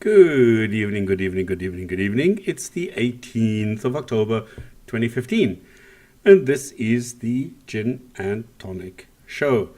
Good evening, good evening, good evening, good evening. It's the 18th of October 2015, and this is the Gin and Tonic Show.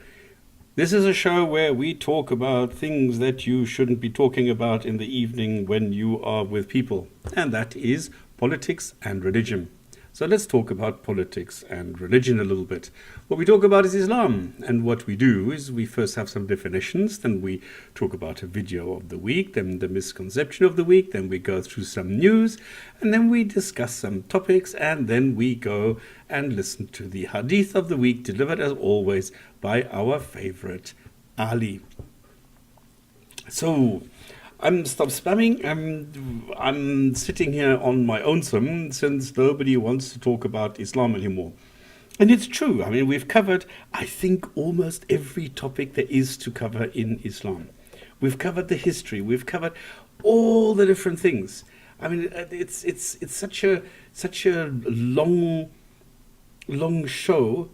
This is a show where we talk about things that you shouldn't be talking about in the evening when you are with people, and that is politics and religion. So let's talk about politics and religion a little bit. What we talk about is Islam, and what we do is we first have some definitions, then we talk about a video of the week, then the misconception of the week, then we go through some news, and then we discuss some topics, and then we go and listen to the Hadith of the week, delivered as always by our favorite Ali. So, I'm Stopspamming. I'm sitting here on my own since nobody wants to talk about Islam anymore. And it's true. I mean, we've covered, I think, almost every topic there is to cover in Islam. We've covered the history. We've covered all the different things. I mean, it's such a long show.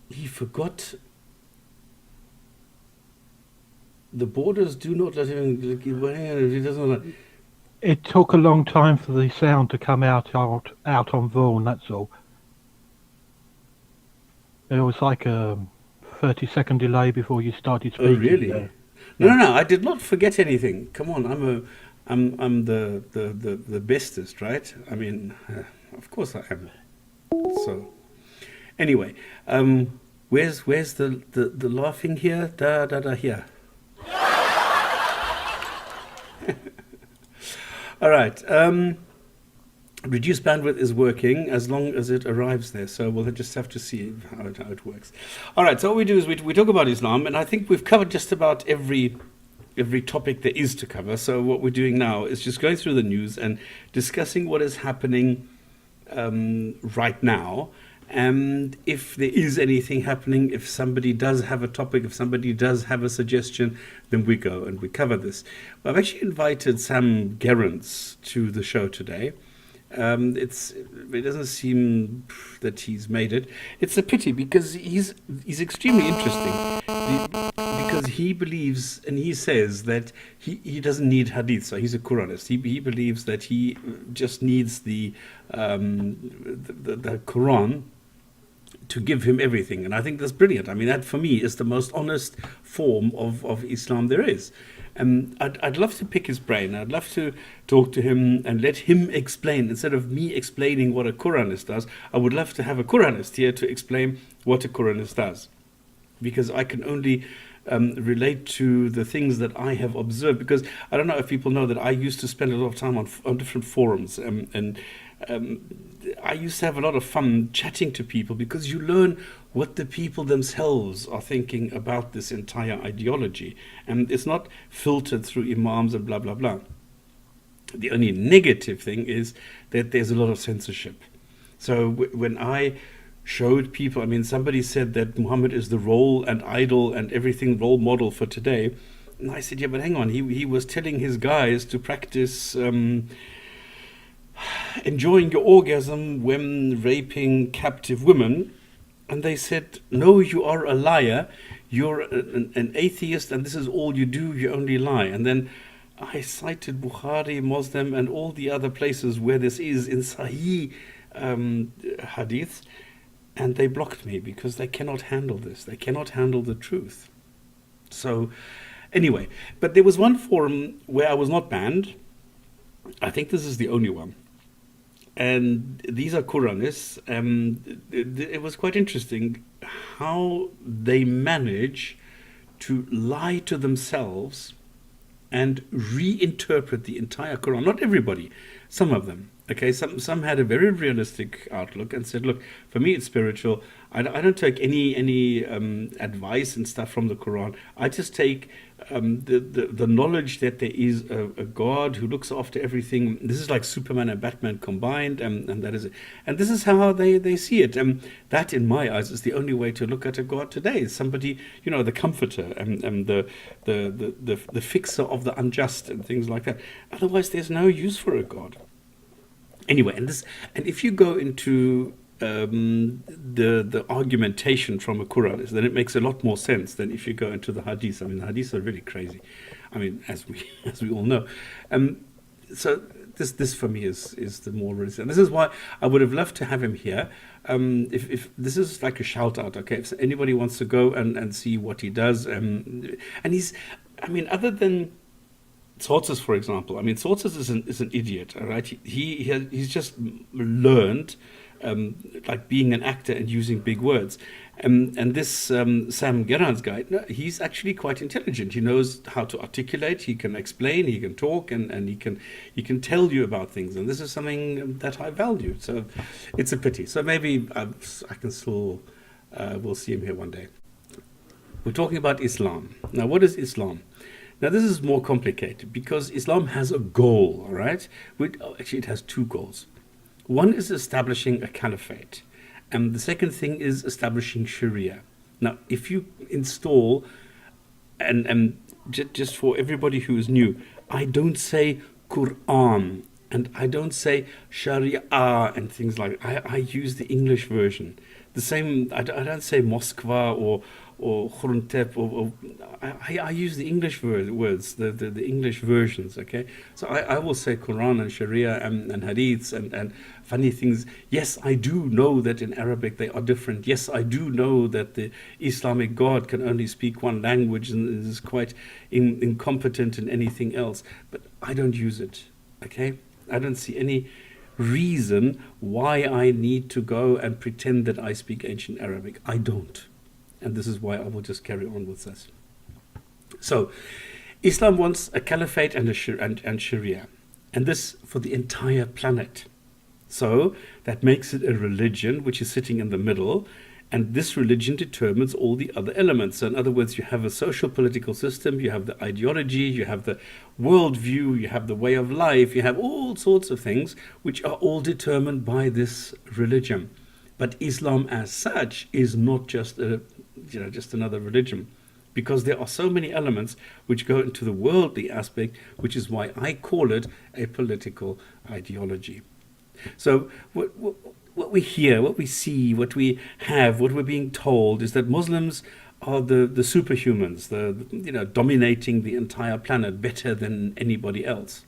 He forgot. The borders do not let him. He doesn't let. It took a long time for the sound to come out on Vaughan, that's all. It was like a 30-second delay before you started speaking. Oh, really? There. No. I did not forget anything. Come on, I'm the bestest, right? I mean, of course I am. So, anyway, where's the laughing here? Here. All right. Reduced bandwidth is working as long as it arrives there. So we'll just have to see how it works. All right. So what we do is we talk about Islam, and I think we've covered just about every topic there is to cover. So what we're doing now is just going through the news and discussing what is happening right now. And if there is anything happening, if somebody does have a topic, if somebody does have a suggestion, then we go and we cover this. Well, I've actually invited Sam Gerrins to the show today. It doesn't seem that he's made it. It's a pity because he's extremely interesting because he believes and he says that he doesn't need hadith, so he's a Quranist. He believes that he just needs the Quran to give him everything, and I think that's brilliant. I mean, that for me is the most honest form of Islam there is. I'd love to pick his brain. I'd love to talk to him and let him explain. Instead of me explaining what a Quranist does, I would love to have a Quranist here to explain what a Quranist does. Because I can only relate to the things that I have observed. Because I don't know if people know that I used to spend a lot of time on different forums. I used to have a lot of fun chatting to people because you learn what the people themselves are thinking about this entire ideology. And it's not filtered through imams and blah, blah, blah. The only negative thing is that there's a lot of censorship. So when I showed people, I mean, somebody said that Muhammad is the role and idol and everything role model for today. And I said, yeah, but hang on, he was telling his guys to practice enjoying your orgasm when raping captive women. And they said, no, you are a liar. You're an atheist, and this is all you do. You only lie. And then I cited Bukhari, Muslim, and all the other places where this is in Sahih Hadith. And they blocked me because they cannot handle this. They cannot handle the truth. So anyway, but there was one forum where I was not banned. I think this is the only one. And these are Quranists. It was quite interesting how they manage to lie to themselves and reinterpret the entire Quran. Not everybody, some of them. Okay, some had a very realistic outlook and said, look, for me it's spiritual. I don't take any advice and stuff from the Quran. I just take the knowledge that there is a God who looks after everything. This is like Superman and Batman combined, and that is it. And this is how they see it. That, in my eyes, is the only way to look at a God today. Somebody, the comforter and the fixer of the unjust and things like that. Otherwise, there's no use for a God. Anyway, and if you go into the argumentation from a Quranist, then it makes a lot more sense than if you go into the Hadith. I mean, the Hadiths are really crazy. I mean, as we all know. So this for me is the more realistic. And this is why I would have loved to have him here. If this is like a shout out, okay? If anybody wants to go and see what he does, and he's, I mean, other than Sources, for example. I mean, Sources is an idiot, all right? He's just learned, like being an actor and using big words. And this Sam Gerrins guy, no, he's actually quite intelligent. He knows how to articulate. He can explain. He can talk, and he can tell you about things. And this is something that I value. So it's a pity. So maybe I can still we'll see him here one day. We're talking about Islam. Now, what is Islam? Now, this is more complicated because Islam has a goal, all right? Actually, it has two goals. One is establishing a caliphate, and the second thing is establishing Sharia. Now, if you install, and just for everybody who is new, I don't say Quran, and I don't say Sharia and things like that. I use the English version. The same, I don't say Moskva or Khruntep, or I use the English words, the English versions, okay? So I will say Quran and Sharia and Hadiths and funny things. Yes, I do know that in Arabic they are different. Yes, I do know that the Islamic God can only speak one language and is quite incompetent in anything else. But I don't use it, okay? I don't see any reason why I need to go and pretend that I speak ancient Arabic. I don't. And this is why I will just carry on with this. So, Islam wants a caliphate and Sharia, and this for the entire planet. So that makes it a religion which is sitting in the middle, and this religion determines all the other elements. So in other words, you have a social political system, you have the ideology, you have the worldview, you have the way of life, you have all sorts of things which are all determined by this religion. But Islam as such is not just just another religion, because there are so many elements which go into the worldly aspect, which is why I call it a political ideology. So what we hear, what we see, what we have, what we're being told is that Muslims are the superhumans, dominating the entire planet better than anybody else.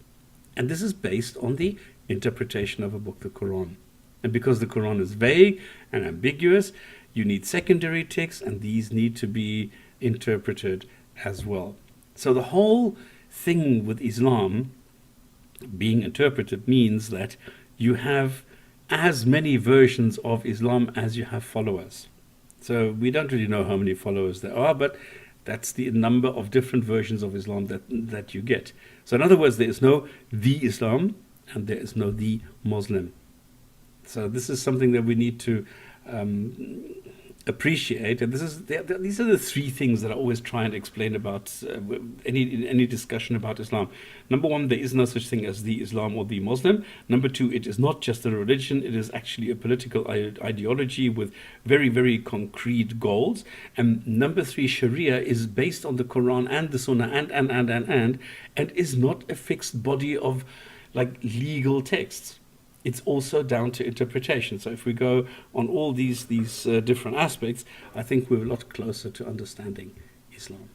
And this is based on the interpretation of a book, the Quran. And because the Quran is vague and ambiguous, you need secondary texts, and these need to be interpreted as well. So the whole thing with Islam being interpreted means that you have as many versions of Islam as you have followers. So we don't really know how many followers there are, but that's the number of different versions of Islam that you get. So in other words, there is no the Islam and there is no the Muslim. So this is something that we need to appreciate, and these are the three things that I always try and explain about any discussion about Islam. Number one, there is no such thing as the Islam or the Muslim. Number two, it is not just a religion, it is actually a political ideology with very, very concrete goals. And number three, Sharia is based on the Quran and the Sunnah and is not a fixed body of like legal texts. It's also down to interpretation. So if we go on all these different aspects, I think we're a lot closer to understanding Islam.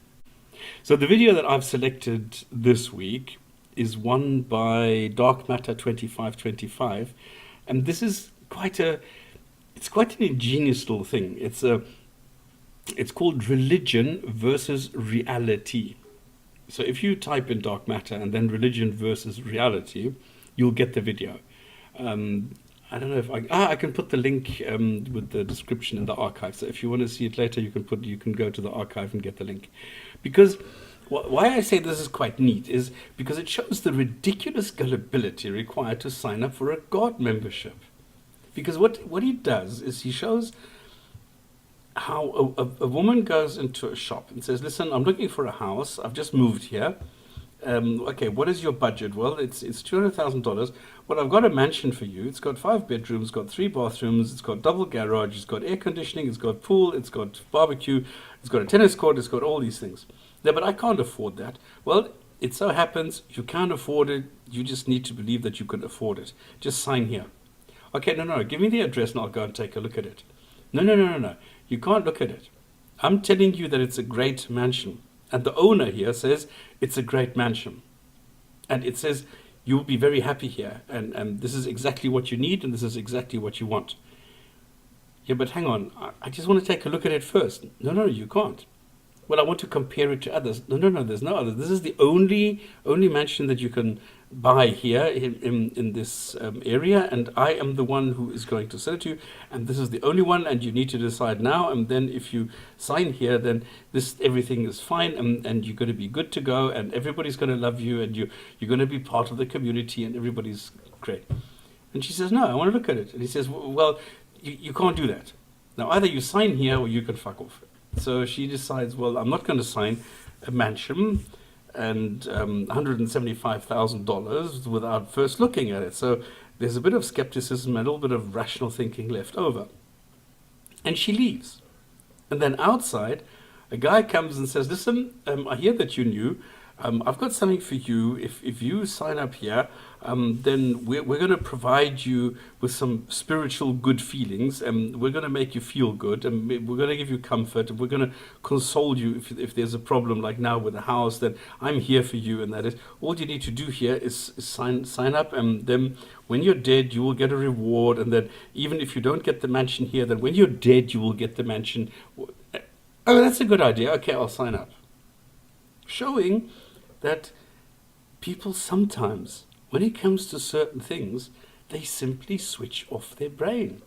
So the video that I've selected this week is one by Dark Matter 2525, and this is quite an ingenious little thing. It's called Religion versus Reality. So if you type in Dark Matter and then Religion versus Reality, you'll get the video. I don't know if I can put the link with the description in the archive. So if you want to see it later, you can go to the archive and get the link. Because why I say this is quite neat is because it shows the ridiculous gullibility required to sign up for a God membership. Because what he does is he shows how a woman goes into a shop and says, "Listen, I'm looking for a house. I've just moved here. Okay, what is your budget?" "Well, it's $200,000. Well, I've got a mansion for you. It's got 5 bedrooms, got 3 bathrooms, it's got double garage, it's got air conditioning, it's got pool, it's got barbecue, it's got a tennis court, it's got all these things." "Yeah, but I can't afford that." "Well, it so happens you can't afford it. You just need to believe that you can afford it. Just sign here." Okay, no, give me the address and I'll go and take a look at it. No. You can't look at it. I'm telling you that it's a great mansion. And the owner here says it's a great mansion. And it says you'll be very happy here. And this is exactly what you need and this is exactly what you want. Yeah, but hang on. I just want to take a look at it first. No, you can't. Well, I want to compare it to others. No, there's no other. This is the only mansion that you can buy here in this area, and I am the one who is going to sell it to you, and this is the only one, and you need to decide now, and then if you sign here, then everything is fine, and you're going to be good to go, and everybody's going to love you, and you're going to be part of the community, and everybody's great. And she says, no, I want to look at it. And he says, well, you can't do that. Now, either you sign here or you can fuck off. So she decides, well, I'm not going to sign a mansion and $175,000 without first looking at it. So there's a bit of skepticism and a little bit of rational thinking left over. And she leaves. And then outside, a guy comes and says, listen, I hear that you're new. I've got something for you. If you sign up here, then we're going to provide you with some spiritual good feelings, and we're going to make you feel good, and we're going to give you comfort, and we're going to console you if there's a problem like now with the house. Then I'm here for you, and that is all you need to do here is sign up, and then when you're dead, you will get a reward, and then even if you don't get the mansion here, then when you're dead, you will get the mansion. Oh, that's a good idea. Okay, I'll sign up. Showing that people sometimes, when it comes to certain things, they simply switch off their brain.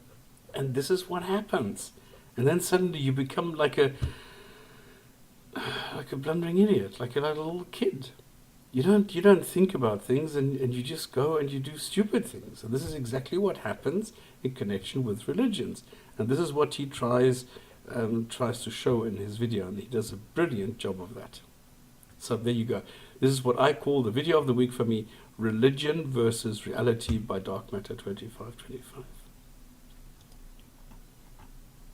And this is what happens. And then suddenly you become like a blundering idiot, like a little kid. You don't think about things, and you just go and you do stupid things. And this is exactly what happens in connection with religions. And this is what he tries to show in his video, and he does a brilliant job of that. So there you go. This is what I call the video of the week for me: Religion versus Reality by Dark Matter 2525.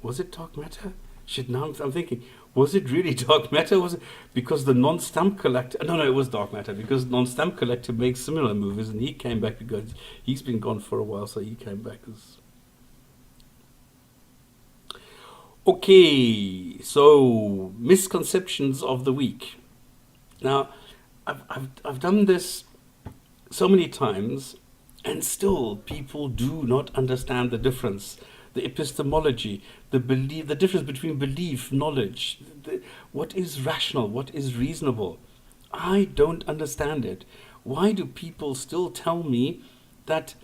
Was it Dark Matter? Shit, now I'm thinking, was it really Dark Matter? Was it because the non-stamp collector? No, it was Dark Matter, because non-stamp collector makes similar movies, and he came back because he's been gone for a while, so he came back as... Okay, so misconceptions of the week. Now, I've done this so many times, and still people do not understand the difference, the epistemology, the difference between belief, knowledge, what is rational, what is reasonable. I don't understand it. Why do people still tell me that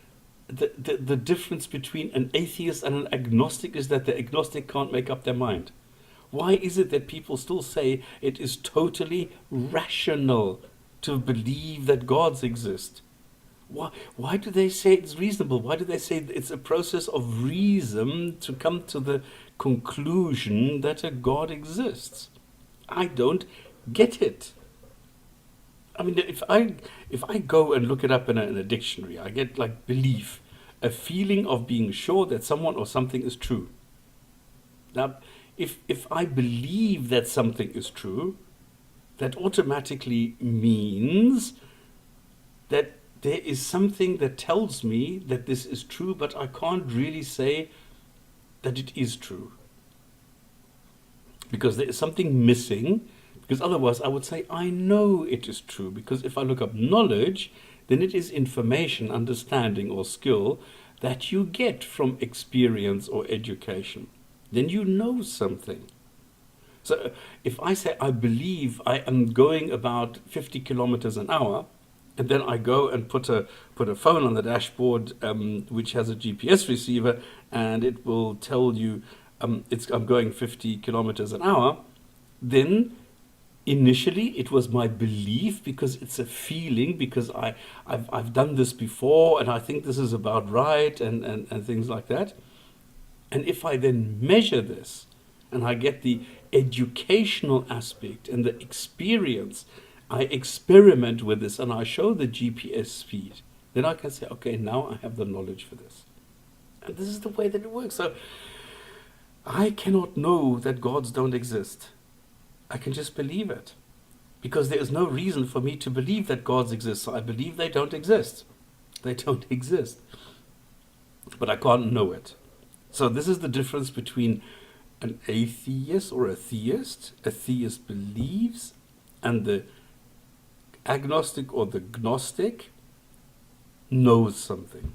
the difference between an atheist and an agnostic is that the agnostic can't make up their mind? Why is it that people still say it is totally rational to believe that gods exist? Why do they say it's reasonable? Why do they say it's a process of reason to come to the conclusion that a god exists? I don't get it. I mean, if I go and look it up in a dictionary, I get like belief, a feeling of being sure that someone or something is true. Now, if I believe that something is true, that automatically means that there is something that tells me that this is true, but I can't really say that it is true. Because there is something missing, because otherwise I would say I know it is true, because if I look up knowledge, then it is information, understanding, or skill that you get from experience or education. Then you know something. So if I say I believe I am going about 50 kilometers an hour, and then I go and put a phone on the dashboard which has a GPS receiver, and it will tell you I'm going 50 kilometers an hour, then initially it was my belief, because it's a feeling, because I've done this before and I think this is about right, and things like that. And if I then measure this, and I get the educational aspect and the experience, I experiment with this and I show the GPS speed, then I can say, okay, now I have the knowledge for this. And this is the way that it works. So I cannot know that gods don't exist. I can just believe it, because there is no reason for me to believe that gods exist. So I believe they don't exist. They don't exist. but I can't know it. So this is the difference between an atheist or a theist. A theist believes, and the agnostic or the gnostic knows something.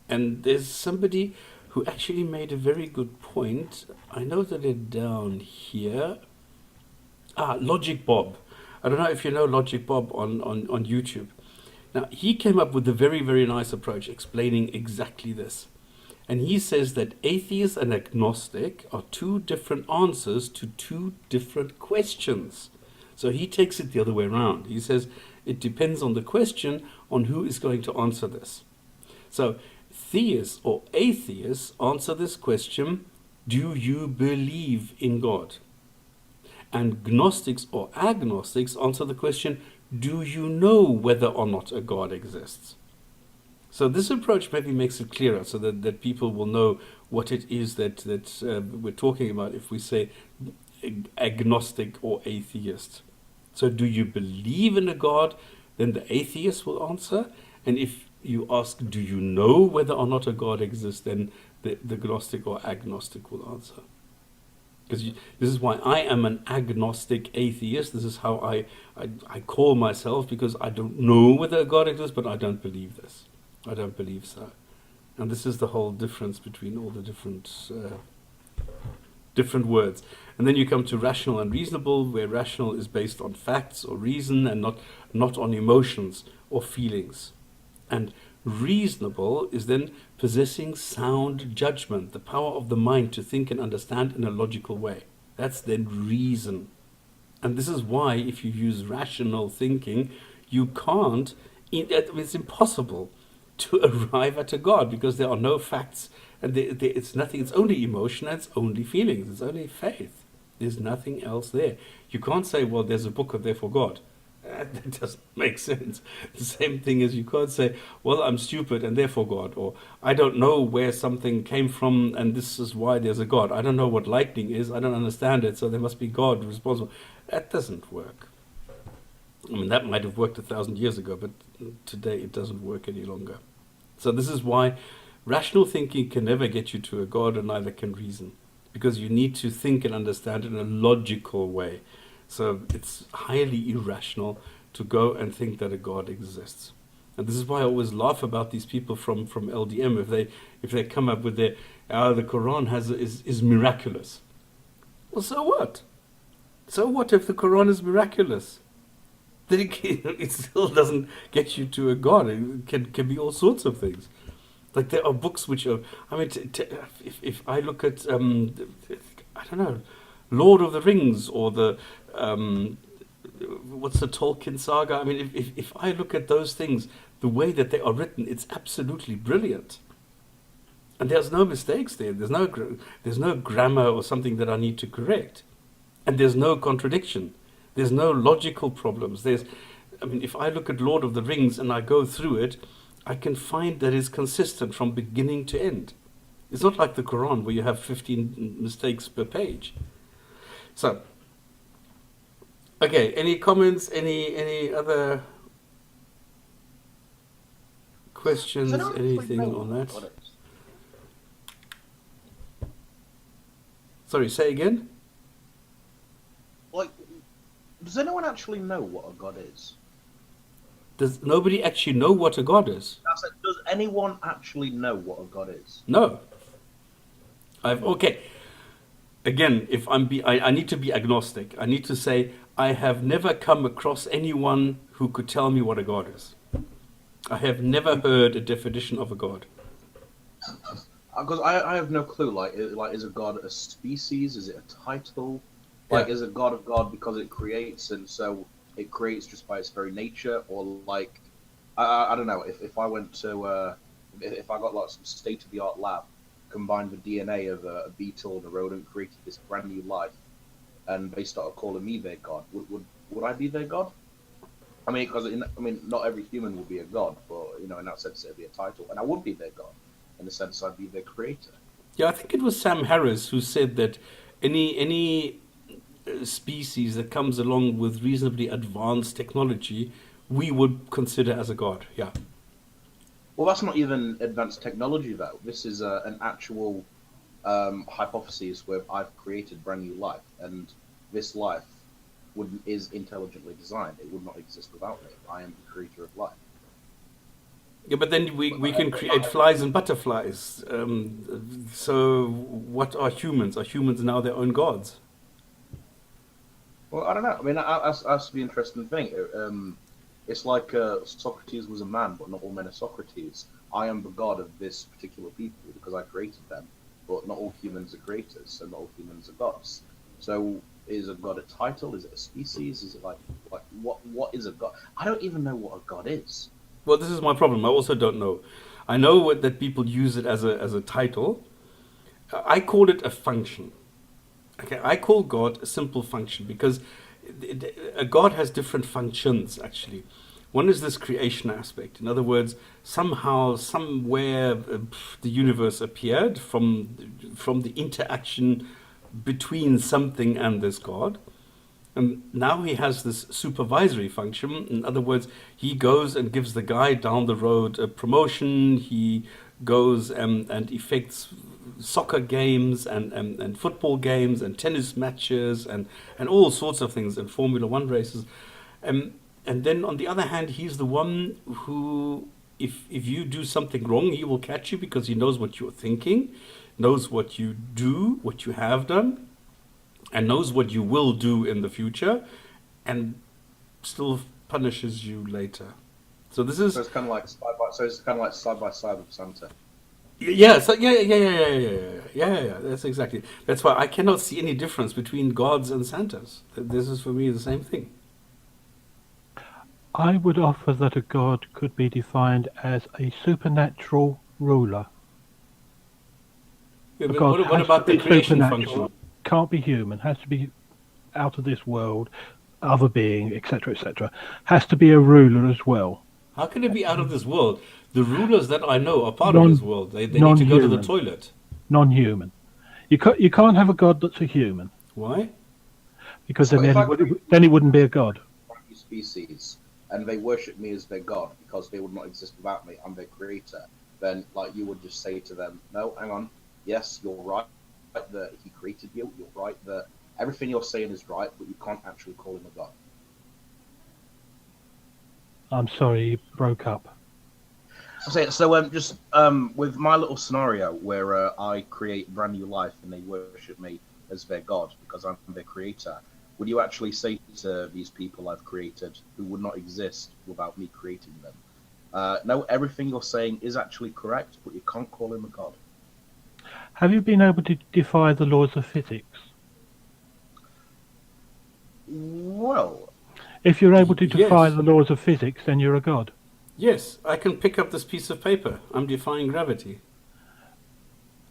And there's somebody who actually made a very good point. I noted it down here. Logic Bob. I don't know if you know Logic Bob on YouTube. Now, he came up with a very, very nice approach explaining exactly this. And he says that atheist and agnostic are two different answers to two different questions. So he takes it the other way around. He says it depends on the question on who is going to answer this. So theists or atheists answer this question, do you believe in God? And gnostics or agnostics answer the question, do you know whether or not a God exists? So this approach maybe makes it clearer so that people will know what it is that we're talking about if we say agnostic or atheist. So do you believe in a God? Then the atheist will answer. And if you ask, do you know whether or not a God exists? Then the gnostic or agnostic will answer. Because this is why I am an agnostic atheist. This is how I call myself, because I don't know whether a God exists, but I don't believe this. I don't believe so. And this is the whole difference between all the different words. And then you come to rational and reasonable, where rational is based on facts or reason and not on emotions or feelings. And reasonable is then possessing sound judgment, the power of the mind to think and understand in a logical way. That's then reason. And this is why if you use rational thinking, you can't, it's impossible to arrive at a God, because there are no facts, and it's nothing, it's only emotion, and it's only feelings, it's only faith. There's nothing else there. You can't say, well, there's a book, therefore God. That doesn't make sense. The same thing as you can't say, well, I'm stupid and therefore God, or I don't know where something came from and this is why there's a God. I don't know what lightning is, I don't understand it, so there must be God responsible. That doesn't work. I mean, that might have worked 1,000 years ago, but today it doesn't work any longer. So this is why rational thinking can never get you to a God, and neither can reason, because you need to think and understand in a logical way. So it's highly irrational to go and think that a God exists. And this is why I always laugh about these people from LDM if they come up with the Quran is miraculous. Well, so what? So what if the Quran is miraculous? Then it still doesn't get you to a God. It can be all sorts of things. Like there are books which are, I mean, if I look at, I don't know, Lord of the Rings or the, what's the Tolkien saga? I mean, if I look at those things, the way that they are written, it's absolutely brilliant. And there's no mistakes there. There's no grammar or something that I need to correct. And there's no contradiction. There's no logical problems. I mean, if I look at Lord of the Rings and I go through it, I can find that it's consistent from beginning to end. It's not like the Quran where you have 15 mistakes per page. So, okay, any comments, any other questions, anything on that? Sorry, say again? Like, does anyone actually know what a God is? Does nobody actually know what a God is? That's it. Does anyone actually know what a God is? No. Okay. Again, if I need to be agnostic. I need to say I have never come across anyone who could tell me what a God is. I have never heard a definition of a God. Because I have no clue. Like, is a God a species? Is it a title? Like, is a God of God because it creates, and so it creates just by its very nature? Or like, I don't know. If I went to, if I got like some state-of-the-art lab, combined the DNA of a beetle and a rodent, created this brand new life, and they started calling me their God, would I be their God? I mean, because not every human will be a God, but in that sense, it'd be a title, and I would be their God, in the sense I'd be their creator. Yeah, I think it was Sam Harris who said that any species that comes along with reasonably advanced technology, we would consider as a God. Yeah. Well, that's not even advanced technology, though. This is an actual hypothesis where I've created brand new life, and this life is intelligently designed. It would not exist without me. I am the creator of life. Yeah, but then we can create flies and butterflies. So what are humans? Are humans now their own gods? Well, I don't know. I mean, that's the interesting thing. It's like Socrates was a man, but not all men are Socrates. I am the god of this particular people because I created them, but not all humans are creators, and not all humans are gods. So, is a god a title? Is it a species? Is it like what is a god? I don't even know what a god is. Well, this is my problem. I also don't know. I know that people use it as a title. I call it a function. Okay, I call God a simple function because a God has different functions, actually. One is this creation aspect. In other words, somehow, somewhere, the universe appeared from the interaction between something and this God. And now he has this supervisory function. In other words, he goes and gives the guy down the road a promotion. He goes and effects soccer games and football games and tennis matches and all sorts of things and Formula One races. And then on the other hand, he's the one who, if you do something wrong, he will catch you because he knows what you're thinking, knows what you do, what you have done, and knows what you will do in the future, and still punishes you later. So this is. So it's kind of like side by side with Santa. Yeah, so yeah. That's exactly. That's why I cannot see any difference between gods and Santas. This is for me the same thing. I would offer that a god could be defined as a supernatural ruler. Yeah, but what about the creation function? Can't be human. Has to be out of this world, other being, etc., etc. Has to be a ruler as well. How can it be out of this world? The rulers that I know are part of this world. They need to go to the toilet. Non-human. You can't have a god that's a human. Why? Because then it wouldn't be a god. Species, and they worship me as their god because they would not exist without me. I'm their creator. Then, like, you would just say to them, "No, hang on. Yes, you're right that he created you. You're right that everything you're saying is right, but you can't actually call him a god." I'm sorry, you broke up. So just with my little scenario where I create brand new life and they worship me as their god because I'm their creator, would you actually say to these people I've created who would not exist without me creating them, no, everything you're saying is actually correct, but you can't call him a god? Have you been able to defy the laws of physics? Well, if you're able to defy the laws of physics, then you're a god. Yes, I can pick up this piece of paper. I'm defying gravity.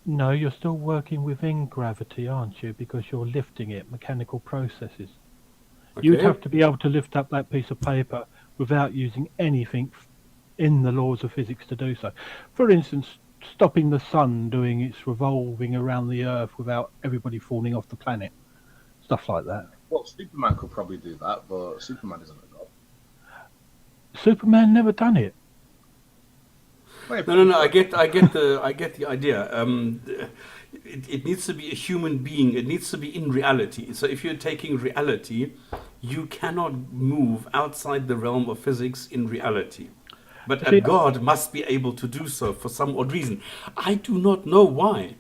No, you're still working within gravity, aren't you? Because you're lifting it, mechanical processes. Okay. You'd have to be able to lift up that piece of paper without using anything in the laws of physics to do so. For instance, stopping the sun doing its revolving around the earth without everybody falling off the planet. Stuff like that. Well, Superman could probably do that, but Superman isn't a god. Superman never done it. No. I get the idea. It needs to be a human being. It needs to be in reality. So if you're taking reality, you cannot move outside the realm of physics in reality. But a god must be able to do so for some odd reason. I do not know why.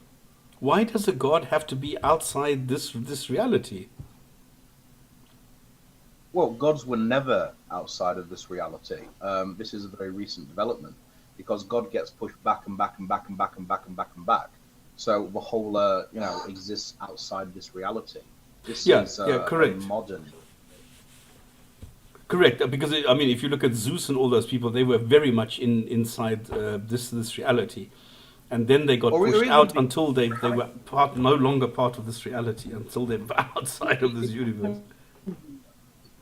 Why does a god have to be outside this reality? Well, gods were never outside of this reality. This is a very recent development because God gets pushed back and back and back and back and back and back and back. So the whole, exists outside this reality. This is correct. Modern. Correct, because if you look at Zeus and all those people, they were very much inside this reality, and then they got pushed out until they were no longer part of this reality until they were outside of this universe.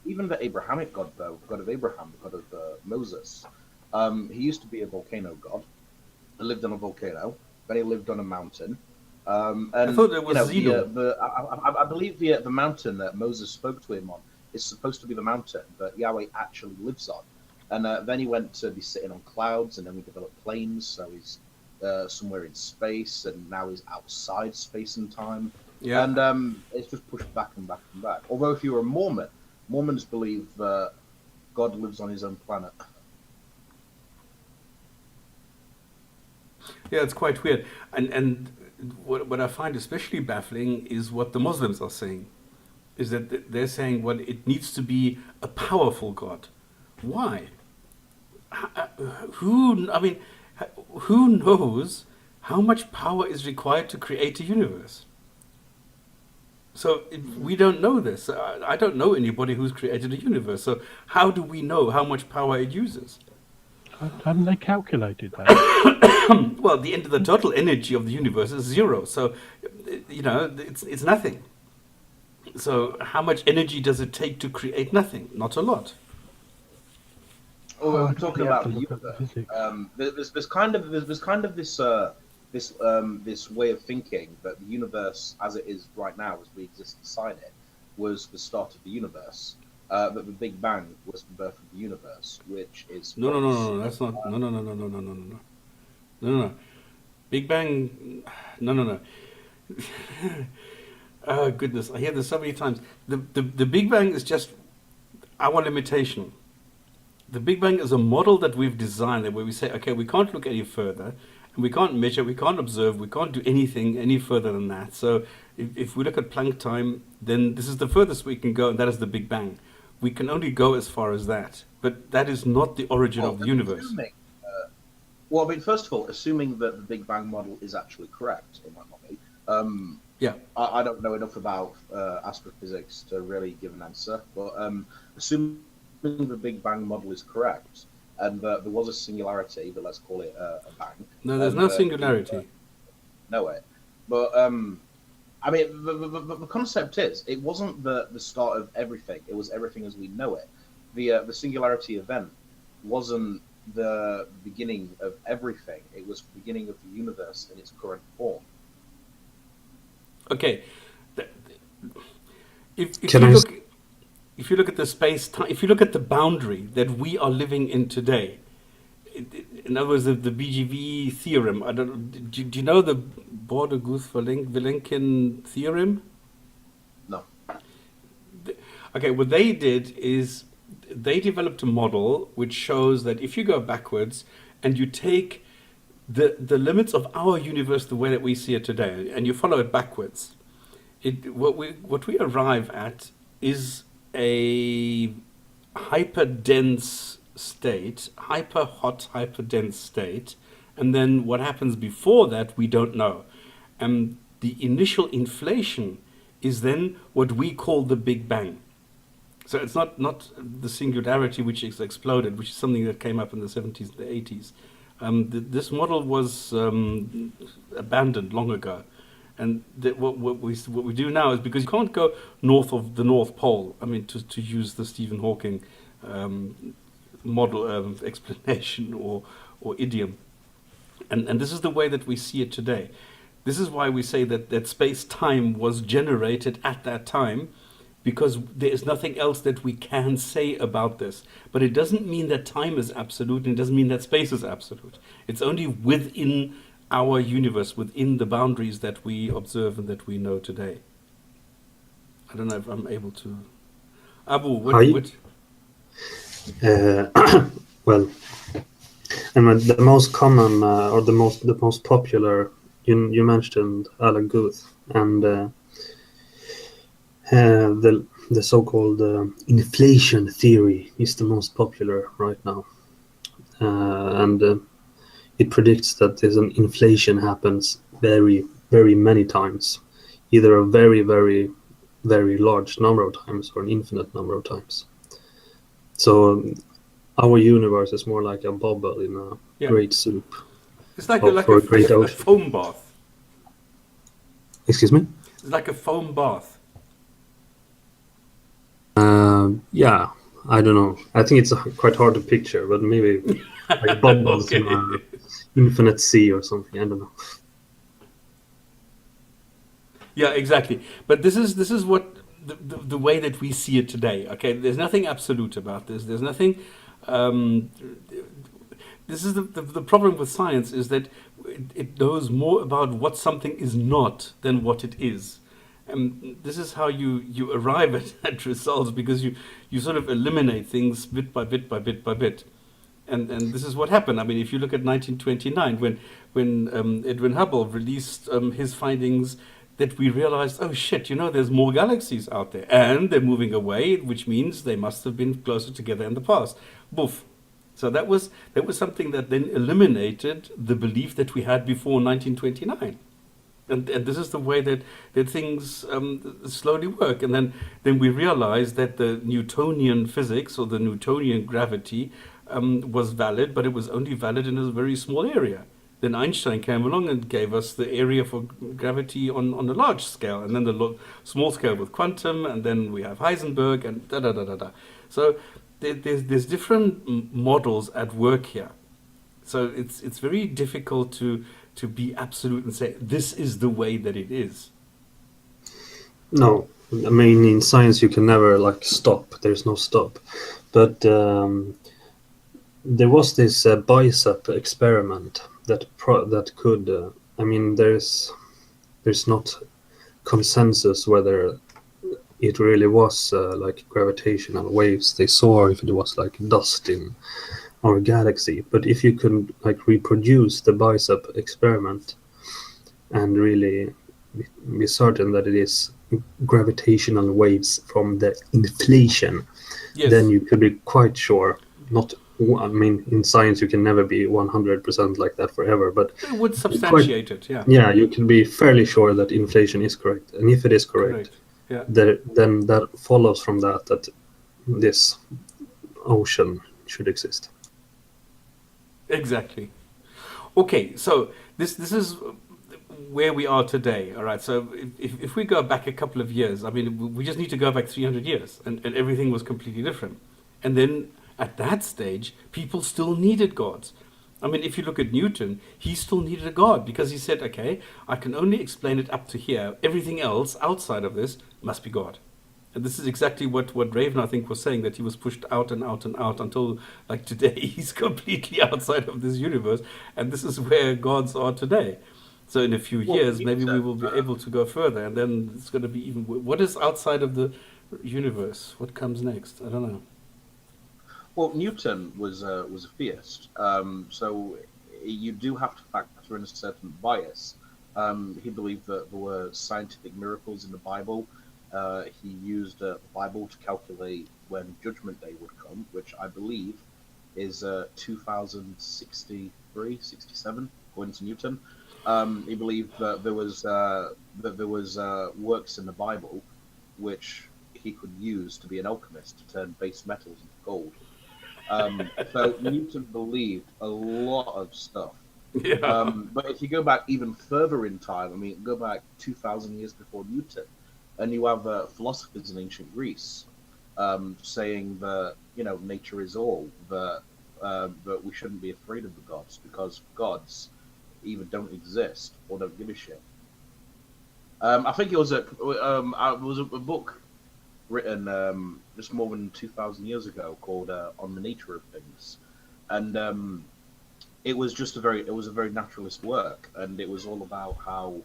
Even the Abrahamic God, though, God of Abraham, the God of Moses, he used to be a volcano god. He lived on a volcano, then he lived on a mountain. I thought it was Zeno. I believe the mountain that Moses spoke to him on is supposed to be the mountain that Yahweh actually lives on. And then he went to be sitting on clouds, and then we developed planes, so he's somewhere in space, and now he's outside space and time. Yeah. And it's just pushed back and back and back. Although if you're a Mormon, Mormons believe that God lives on his own planet. Yeah, it's quite weird. And what I find especially baffling is what the Muslims are saying. Is that they're saying, well, it needs to be a powerful God. Why? Who knows how much power is required to create a universe? So we don't know this. I don't know anybody who's created a universe. So how do we know how much power it uses? Haven't they calculated that? Well, the end of the total energy of the universe is zero. So, it's nothing. So how much energy does it take to create nothing? Not a lot. Oh, we're talking about the universe. There's kind of this way of thinking that the universe, as it is right now, as we exist inside it, was the start of the universe. That the Big Bang was the birth of the universe, which is no. That's not. No. Big Bang. No. Oh goodness, I hear this so many times. The Big Bang is just our limitation. The Big Bang is a model that we've designed where we say, okay, we can't look any further, and we can't measure, we can't observe, we can't do anything any further than that. So if we look at Planck time, then this is the furthest we can go, and that is the Big Bang. We can only go as far as that, but that is not the origin of the universe. First of all, assuming that the Big Bang model is actually correct, it might not be. Yeah, I don't know enough about astrophysics to really give an answer, but assuming the Big Bang model is correct, and there was a singularity, but let's call it a bang. No, there's no singularity. No way. But the concept is, it wasn't the start of everything. It was everything as we know it. The singularity event wasn't the beginning of everything. It was the beginning of the universe in its current form. Okay, if you look at the space time, if you look at the boundary that we are living in today, in other words, the BGV theorem. Do you know the Border-Guth-Vilenkin theorem? No. Okay, what they did is they developed a model which shows that if you go backwards and you take the limits of our universe the way that we see it today, and you follow it backwards, what we arrive at is a hyper-dense state, hyper-hot, hyper-dense state, and then what happens before that we don't know. And the initial inflation is then what we call the Big Bang. So it's not the singularity which is exploded, which is something that came up in the 70s and the 80s. This model was abandoned long ago, and what we do now is, because you can't go north of the North Pole. I mean, to use the Stephen Hawking model explanation or idiom, and this is the way that we see it today. This is why we say that space-time was generated at that time, because there is nothing else that we can say about this. But it doesn't mean that time is absolute, and it doesn't mean that space is absolute. It's only within our universe, within the boundaries that we observe and that we know today. I don't know if I'm able to... Abu, what... Well, I mean, the most common or the most popular, you mentioned Alan Guth, and the so-called inflation theory is the most popular right now, and it predicts that there's an inflation happens very, very many times, either a very, very, very large number of times or an infinite number of times. So our universe is more like a bubble in a great soup. It's like a foam bath. Excuse me? It's like a foam bath. Yeah, I don't know. I think it's quite hard to picture, but maybe like bubbles in an infinite sea or something. I don't know. Yeah, exactly. But this is what the way that we see it today. Okay, there's nothing absolute about this. There's nothing Um, this is the problem with science, is that it knows more about what something is not than what it is. And this is how you arrive at results, because you sort of eliminate things bit by bit by bit by bit. And this is what happened. I mean, if you look at 1929, when Edwin Hubble released his findings, that we realized, oh shit, there's more galaxies out there, and they're moving away, which means they must have been closer together in the past. Boof. So that was something that then eliminated the belief that we had before 1929. And this is the way that things slowly work. And then we realized that the Newtonian physics, or the Newtonian gravity, was valid, but it was only valid in a very small area. Then Einstein came along and gave us the area for gravity on a large scale, and then the small scale with quantum, and then we have Heisenberg, and da-da-da-da-da. So there's different models at work here. So it's very difficult to be absolute and say, this is the way that it is. No, I mean, in science you can never stop. There's no stop. But there was this bicep experiment that could. I mean, there's not consensus whether it really was gravitational waves they saw, or if it was dust in our galaxy. But if you could reproduce the bicep experiment and really be certain that it is gravitational waves from the inflation, Yes. then you could be quite sure. I mean, in science you can never be 100% like that forever, but It would substantiate it, yeah. yeah, you can be fairly sure that inflation is correct. And if it is correct, Yeah. then that follows from that this ocean should exist. Exactly. Okay, so this is where we are today. All right. So if we go back a couple of years, I mean, we just need to go back 300 years, and everything was completely different. And then at that stage, people still needed gods. I mean, if you look at Newton, he still needed a god, because he said, okay, I can only explain it up to here. Everything else outside of this must be God. And this is exactly what Raven, I think, was saying, that he was pushed out and out and out until, today, he's completely outside of this universe. And this is where gods are today. So in a few years, maybe we will be able to go further. And then it's going to be even... What is outside of the universe? What comes next? I don't know. Well, Newton was a theist, so you do have to factor in a certain bias. He believed that there were scientific miracles in the Bible. He used the Bible to calculate when Judgment Day would come, which I believe is 2063, 67, according to Newton. He believed that there was works in the Bible which he could use to be an alchemist, to turn base metals into gold. So Newton believed a lot of stuff. Yeah. But if you go back even further in time, I mean, go back 2,000 years before Newton, and you have philosophers in ancient Greece saying that, nature is all, that we shouldn't be afraid of the gods, because gods either don't exist or don't give a shit. I think it was a book written just more than 2,000 years ago called "On the Nature of Things," and it was just a very naturalist work, and it was all about how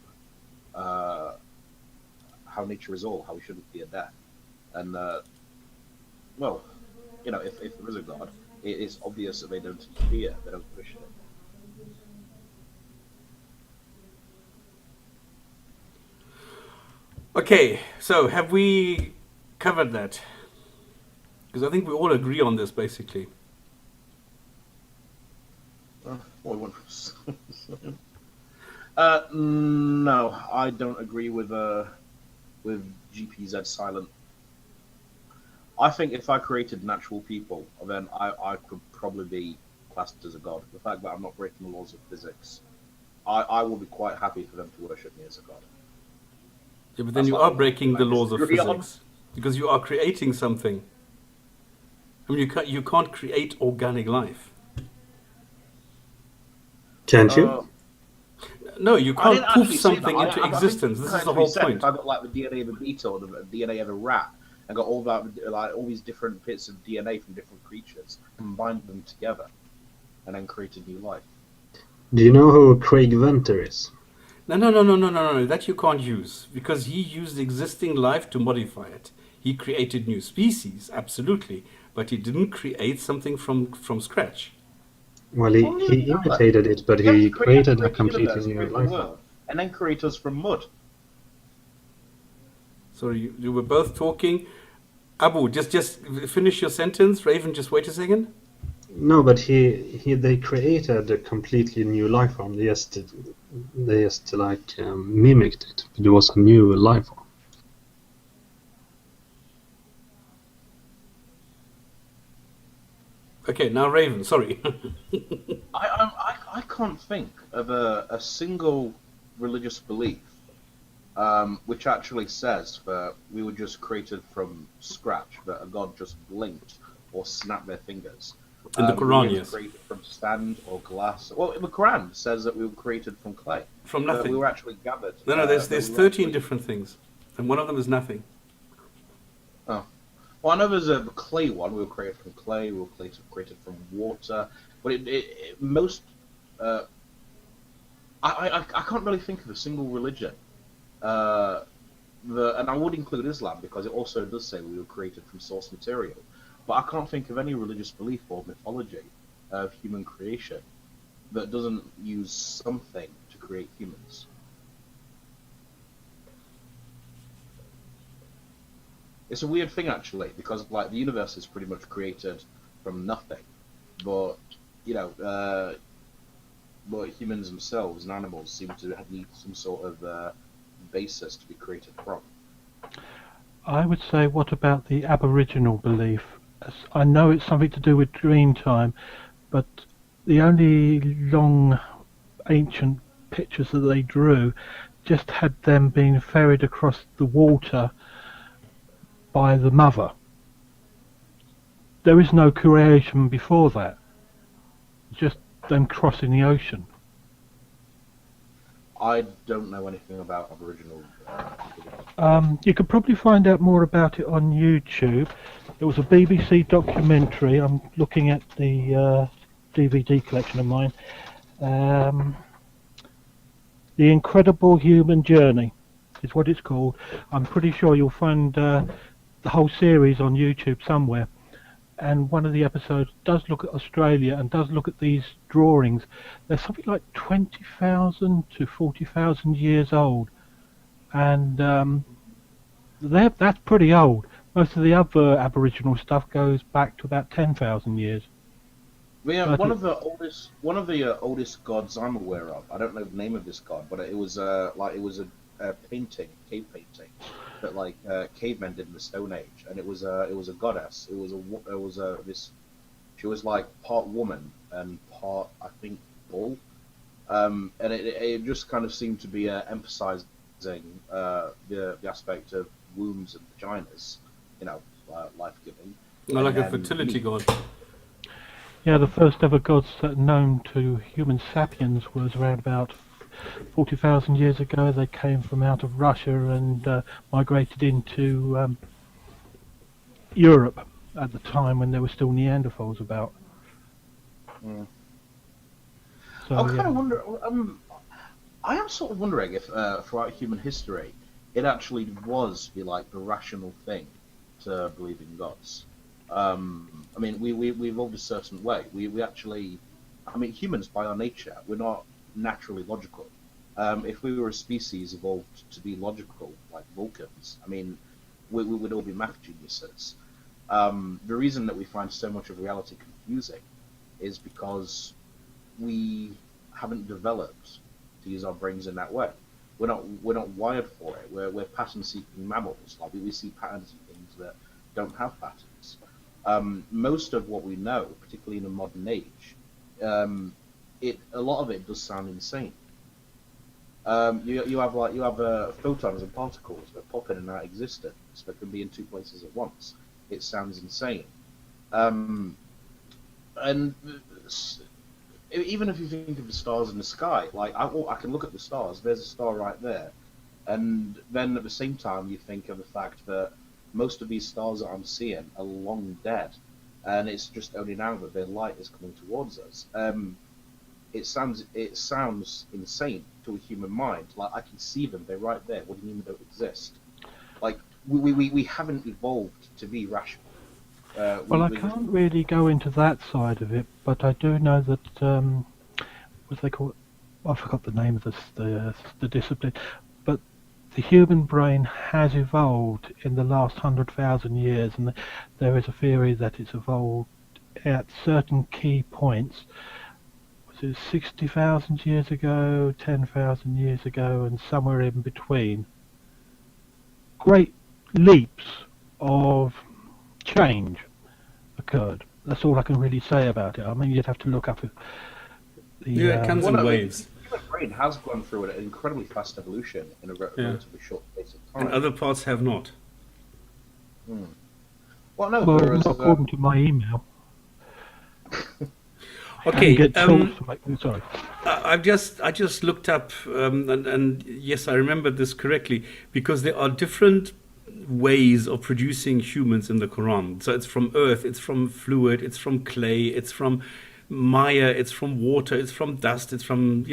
nature is all, how we shouldn't fear death, and if there is a god, it is obvious that they don't fear, they don't give a shit. Okay, so have we covered that? Because I think we all agree on this, basically. No, I don't agree with GPZ Silent. I think if I created natural people, then I could probably be classed as a god. The fact that I'm not breaking the laws of physics, I will be quite happy for them to worship me as a god. Yeah, but then you are breaking the laws of physics, because you are creating something. I mean, you can't create organic life. Can't you? No, you can't poof something into existence. This is the whole point. If I got the DNA of a beetle or the DNA of a rat, and got all that, like all these different bits of DNA from different creatures, combined them together, and then created new life. Do you know who Craig Venter is? No. That you can't use because he used existing life to modify it. He created new species, absolutely, but he didn't create something from scratch. Well, he imitated it, but he created a completely new life form. And then create us from mud. So you were both talking. Abu, just finish your sentence. Raven, just wait a second. No, but they created a completely new life form. They just like mimicked it. But it was a new life form. Okay, now Raven. Sorry. I can't think of a single religious belief which actually says that we were just created from scratch, that a god just blinked or snapped their fingers. In the Quran, we were yes. Created from sand or glass. Well, in the Quran says that we were created from clay. From nothing. We were actually gathered. No, there's 13 different things, and one of them is nothing. Oh. Well, I know there's a clay one. We were created from clay. We were created from water. But I can't really think of a single religion. And I would include Islam because it also does say we were created from source material. But I can't think of any religious belief or mythology of human creation that doesn't use something to create humans. It's a weird thing actually, because like the universe is pretty much created from nothing, but but humans themselves and animals seem to need some sort of basis to be created from. I would say, what about the Aboriginal belief? I know it's something to do with dream time, but the only long ancient pictures that they drew just had them being ferried across the water by the mother. There is no creation before that. Just them crossing the ocean. I don't know anything about Aboriginal. You could probably find out more about it on YouTube. There was a BBC documentary. I'm looking at the DVD collection of mine. The Incredible Human Journey is what it's called. I'm pretty sure you'll find the whole series on YouTube somewhere. And one of the episodes does look at Australia and does look at these drawings. They're something like 20,000 to 40,000 years old. And that's pretty old. Most of the other Aboriginal stuff goes back to about 10,000 years. Yeah, one of the oldest gods I'm aware of. I don't know the name of this god, but it was a painting, cave painting, that like cavemen did in the Stone Age, and it was a goddess. She was like part woman and part, I think, bull, and it just kind of seemed to be emphasizing the aspect of wombs and vaginas, life giving. Like a fertility god. Yeah, the first ever gods known to human sapiens was around about 40,000 years ago. They came from out of Russia and migrated into Europe at the time when there were still Neanderthals about. Mm. So, I kind of wonder. I am sort of wondering if throughout human history it actually was the rational thing to believe in gods. I mean, we evolved a certain way. We actually, I mean, humans by our nature, we're not naturally logical. If we were a species evolved to be logical, like Vulcans, I mean, we would all be math geniuses. The reason that we find so much of reality confusing is because we haven't developed to use our brains in that way. We're not wired for it. We're pattern-seeking mammals. Like we see patterns in things that don't have patterns. Most of what we know, particularly in the modern age, a lot of it does sound insane. You have photons and particles that pop in and out of existence that can be in two places at once. It sounds insane. And even if you think of the stars in the sky, like I can look at the stars. There's a star right there, and then at the same time you think of the fact that most of these stars that I'm seeing are long dead, and it's just only now that their light is coming towards us. It sounds insane to a human mind. Like, I can see them; they're right there. What do you mean they don't exist? Like, we haven't evolved to be rational. Well, I can't really go into that side of it, but I do know that what they call it? I forgot the name of the discipline, but the human brain has evolved in the last 100,000 years, and there is a theory that it's evolved at certain key points. Was it 60,000 years ago, 10,000 years ago, and somewhere in between? Great leaps of change occurred. That's all I can really say about it. I mean, you'd have to look up the... it comes in waves. The human brain has gone through an incredibly fast evolution in a relatively short space of time. And other parts have not. Well, no, Well, not according to my email. Okay. Sorry. I just looked up, and yes, I remember this correctly, because there are different ways of producing humans in the Quran. So it's from earth, it's from fluid, it's from clay, it's from mire, it's from water, it's from dust, it's from,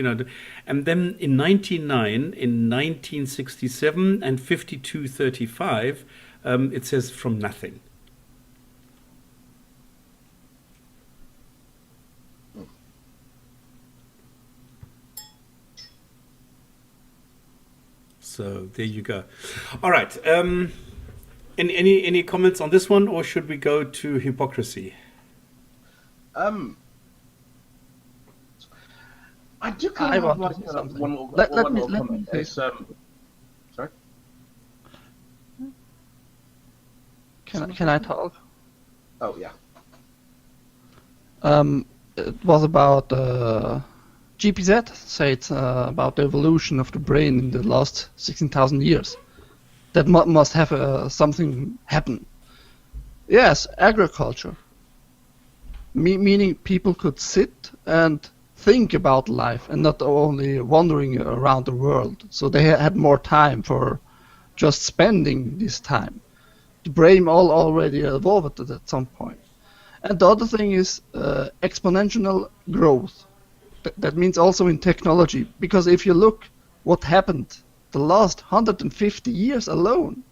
and then in 1967 and 5235, it says from nothing. So there you go. All right. Any comments on this one, or should we go to hypocrisy? I do kind of want to say something. Let me say sorry. Can I talk? Oh yeah. It was about GPZ said about the evolution of the brain in the last 16,000 years. That must have something happen. Yes, agriculture. Meaning people could sit and think about life and not only wandering around the world. So they had more time for just spending this time. The brain already evolved at some point. And the other thing is exponential growth. That means also in technology, because if you look what happened the last 150 years alone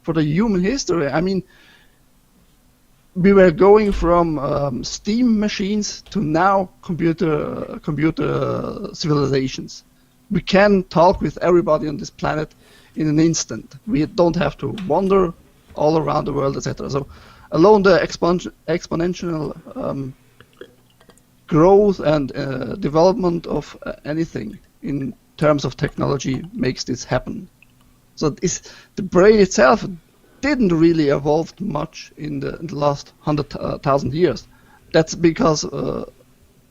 for the human history, I mean, we were going from steam machines to now computer civilizations. We can talk with everybody on this planet in an instant. We don't have to wander all around the world, etc. So alone the exponential growth and development of anything in terms of technology makes this happen. So the brain itself didn't really evolve much in the last 100,000 years. That's because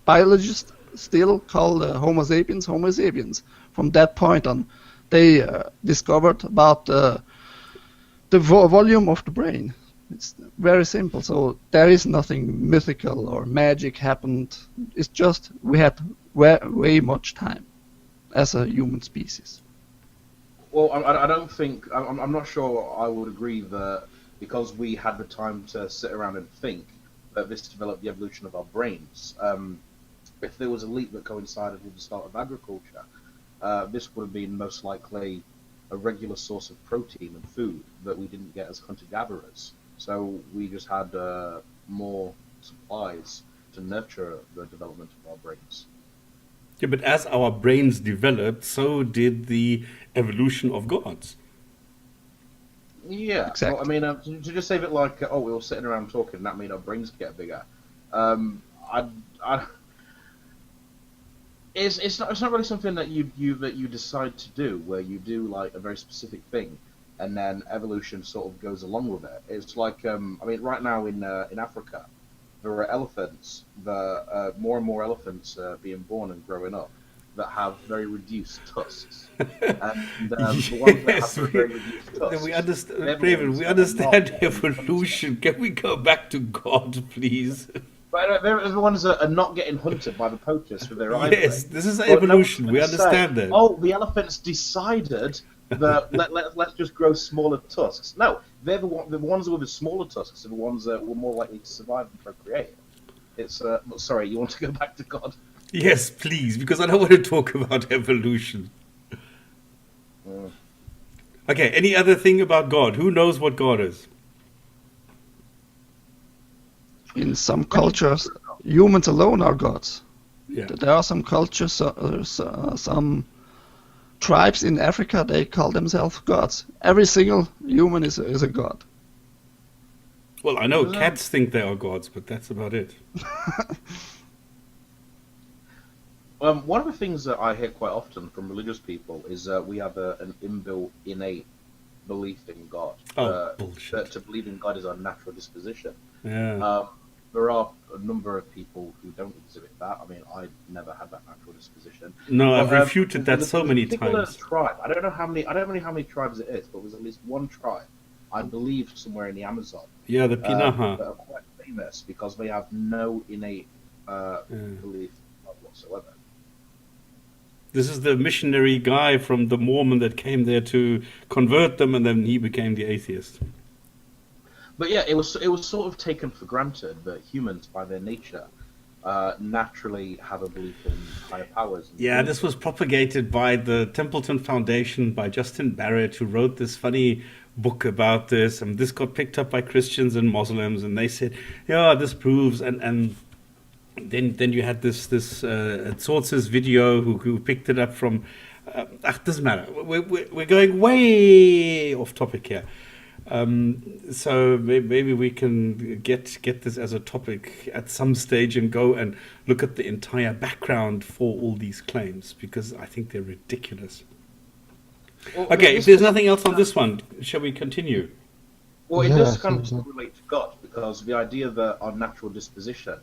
biologists still call Homo sapiens. From that point on, they discovered about the volume of the brain. It's very simple. So there is nothing mythical or magic happened. It's just we had way much time as a human species. Well, I don't think, I'm not sure I would agree that because we had the time to sit around and think that this developed the evolution of our brains. If there was a leap that coincided with the start of agriculture, this would have been most likely a regular source of protein and food that we didn't get as hunter-gatherers. So we just had more supplies to nurture the development of our brains. Yeah, but as our brains developed, so did the evolution of gods. Yeah, exactly. Well, I mean, to just say it like, we were sitting around talking, and that made our brains get bigger. It's not really something that you decide to do, where you do like a very specific thing, and then evolution sort of goes along with it. It's like, I mean, right now in Africa, there are elephants, more and more elephants being born and growing up that have very reduced tusks. And the ones that have very reduced tusks, we understand evolution. Can we go back to God, please? But they're the ones that are not getting hunted by the poachers for their ivory. Yes, this is evolution. We understand that. Oh, the elephants decided let's just grow smaller tusks. No, the ones with the smaller tusks are the ones that were more likely to survive and procreate. It's sorry, you want to go back to God? Yes, please, because I don't want to talk about evolution. Okay, any other thing about God? Who knows what God is? In some cultures, humans alone are gods. Yeah. There are some cultures, some tribes in Africa, they call themselves gods. Every single human is a god. Well, I know cats think they are gods, but that's about it. One of the things that I hear quite often from religious people is we have an inbuilt, innate belief in God. Bullshit. To believe in God is our natural disposition. Yeah. There are a number of people who don't exhibit that. I mean, I never had that natural disposition. No, But, I've refuted that so many times. Tribe. I don't know how many tribes it is, but there's at least one tribe, I believe, somewhere in the Amazon. Yeah, the That Pinaha. are quite famous because they have no innate belief whatsoever. This is the missionary guy from the Mormon that came there to convert them, and then he became the atheist. But yeah, it was sort of taken for granted that humans, by their nature, naturally have a belief in higher powers. Yeah, this was propagated by the Templeton Foundation, by Justin Barrett, who wrote this funny book about this, and this got picked up by Christians and Muslims, and they said, yeah, this proves, and then you had this Sources video who picked it up from, doesn't matter, we're going way off topic here. So maybe we can get this as a topic at some stage and go and look at the entire background for all these claims, because I think they're ridiculous. Well, Okay, if there's nothing else on this one, shall we continue? Well, it Yeah, does kind I think of relate to God, because the idea that our natural disposition,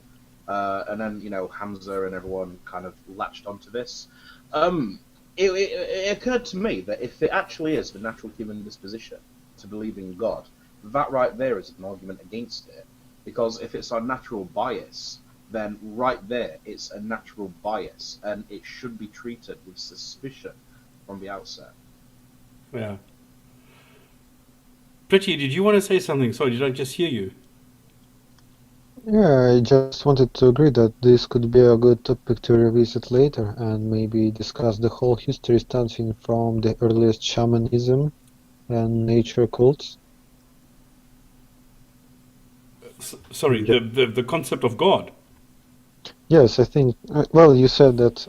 and then Hamza and everyone kind of latched onto this. It occurred to me that if it actually is the natural human disposition to believe in God, that right there is an argument against it. Because if it's our natural bias, then right there it's a natural bias, and it should be treated with suspicion from the outset. Yeah. Pretty, did you want to say something? Sorry, did I just hear you? Yeah, I just wanted to agree that this could be a good topic to revisit later and maybe discuss the whole history starting from the earliest shamanism and nature cults. Sorry, the concept of God. Yes, I think, well, you said that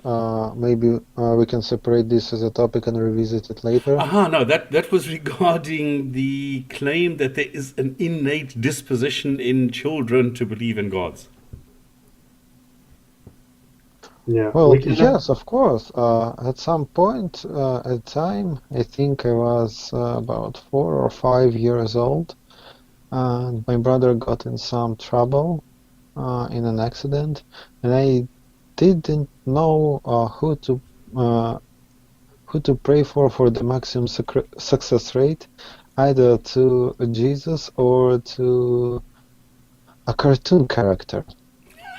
maybe we can separate this as a topic and revisit it later. No, that was regarding the claim that there is an innate disposition in children to believe in gods. Yeah. Well, we can- yes, of course. At some point, at time, I think I was about 4 or 5 years old, and my brother got in some trouble in an accident, and I didn't know who to pray for the maximum success rate, either to Jesus or to a cartoon character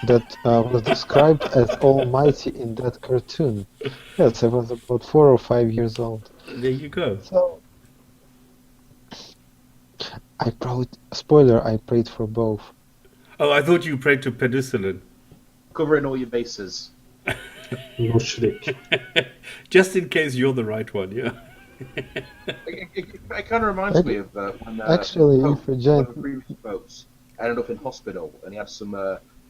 that was described as almighty in that cartoon. Yes, I was about 4 or 5 years old. There you go. So I prayed for both. Oh, I thought you prayed to penicillin. Covering all your bases. Mushrik. Just in case you're the right one, yeah. It kind of reminds me of when Actually, Pope, if a one giant- of the previous popes ended up in hospital and he had some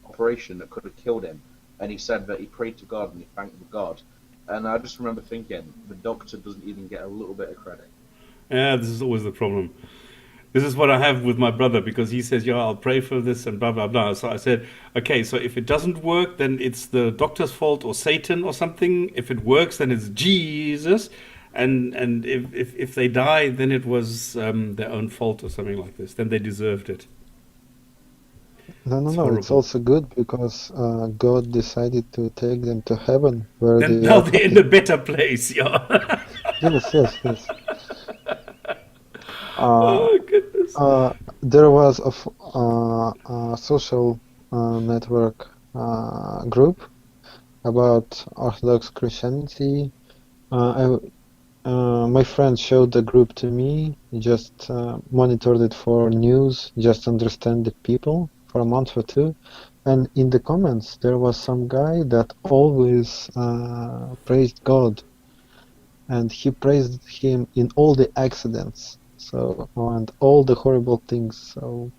operation that could have killed him, and he said that he prayed to God and he thanked the God. And I just remember thinking, the doctor doesn't even get a little bit of credit. Yeah, this is always the problem. This is what I have with my brother, because he says, yeah, I'll pray for this and blah, blah, blah. So I said, okay, so if it doesn't work, then it's the doctor's fault or Satan or something. If it works, then it's Jesus. And if they die, then it was their own fault or something like this. Then they deserved it. No, It's it's horrible. also good because God decided to take them to heaven where Then they now are. they're in a better place, yeah. Yes. Oh, goodness. There was a social network group about Orthodox Christianity. my friend showed the group to me, just monitored it for news, just understand the people for a month or two. And in the comments, there was some guy that always praised God, and he praised him in all the accidents, so and all the horrible things. So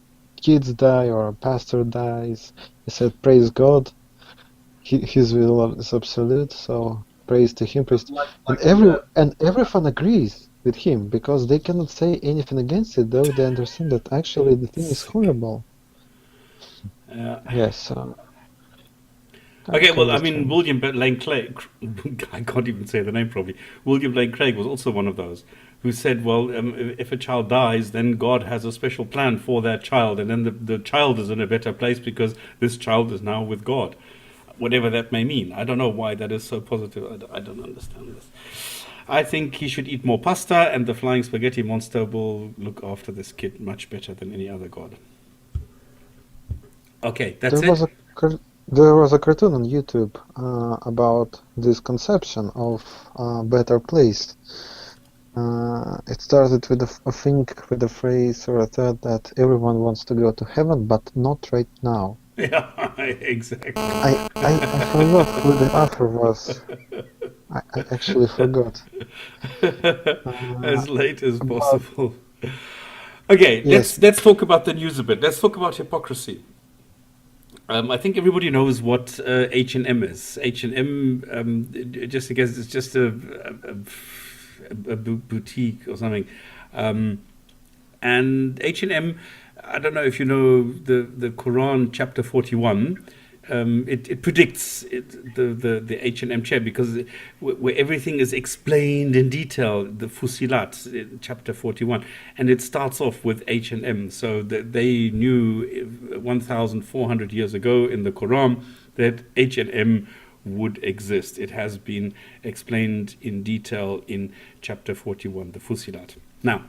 kids die or a pastor dies, he said, "Praise God. His will is absolute." So praise to him, praise to... and everyone agrees with him because they cannot say anything against it, though they understand that actually the thing is horrible. Yes. Okay, well, I mean, William Lane Craig, I can't even say the name properly. William Lane Craig was also one of those who said, well, if a child dies, then God has a special plan for that child, and then the child is in a better place because this child is now with God. Whatever that may mean. I don't know why that is so positive. I don't understand this. I think he should eat more pasta, and the flying spaghetti monster will look after this kid much better than any other god. Okay, that's it. There was a cartoon on YouTube about this conception of a better place. It started with with the phrase or a thought that everyone wants to go to heaven, but not right now. Yeah, exactly. I forgot who the author was. I actually forgot. As late as possible. Okay, yes. Let's talk about the news a bit. Let's talk about hypocrisy. I think everybody knows what H&M is. H&M, just in case, it's just a boutique or something. And H&M, I don't know if you know the Quran chapter 41. It predicts the H&M chair because where everything is explained in detail, the Fusilat, chapter 41, and it starts off with H&M. So they knew 1,400 years ago in the Quran that H&M would exist. It has been explained in detail in chapter 41, the Fusilat. Now,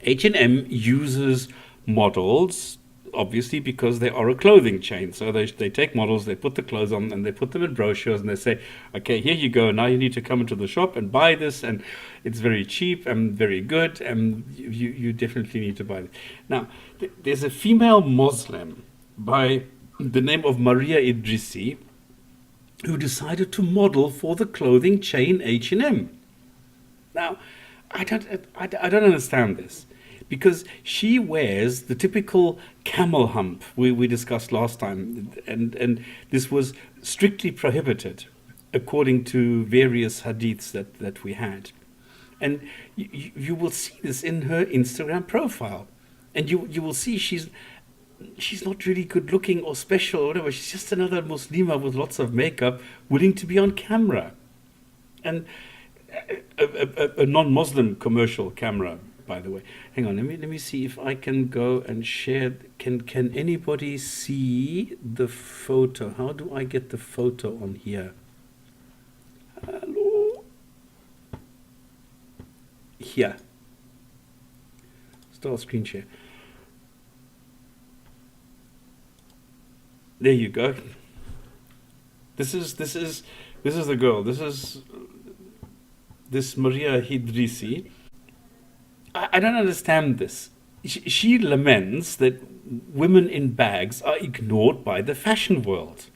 H&M uses models, obviously, because they are a clothing chain. So they take models, they put the clothes on, and they put them in brochures, and they say, okay, here you go, now you need to come into the shop and buy this, and it's very cheap and very good, and you definitely need to buy it. Now, there's a female Muslim by the name of Maria Idrisi who decided to model for the clothing chain H&M. Now, I don't understand this. Because she wears the typical camel hump we discussed last time, and this was strictly prohibited according to various hadiths that we had. And you will see this in her Instagram profile, and you will see she's not really good looking or special or whatever. She's just another Muslima with lots of makeup, willing to be on camera, and a non-Muslim commercial camera. By the way, hang on. Let me see if I can go and share. Can anybody see the photo? How do I get the photo on here? Hello. Here. Start screen share. There you go. This is the girl. This Maria Idrisi. I don't understand this. She laments that women in bags are ignored by the fashion world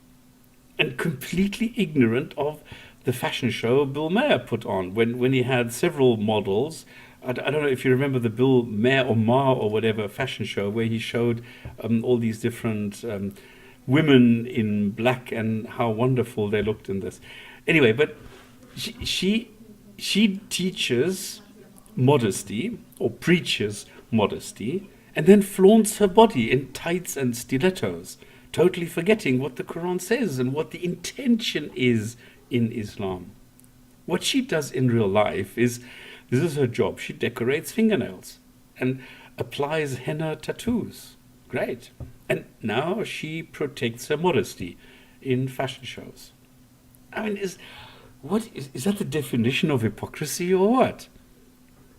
and completely ignorant of the fashion show Bill Maher put on when he had several models. I don't know if you remember the Bill Maher or whatever fashion show where he showed all these different women in black and how wonderful they looked in this. Anyway, but she teaches modesty or preaches modesty and then flaunts her body in tights and stilettos, totally forgetting what the Quran says and what the intention is in Islam. What she does in real life is, this is her job, she decorates fingernails and applies henna tattoos. Great. And now she protects her modesty in fashion shows. I mean, is that the definition of hypocrisy or what?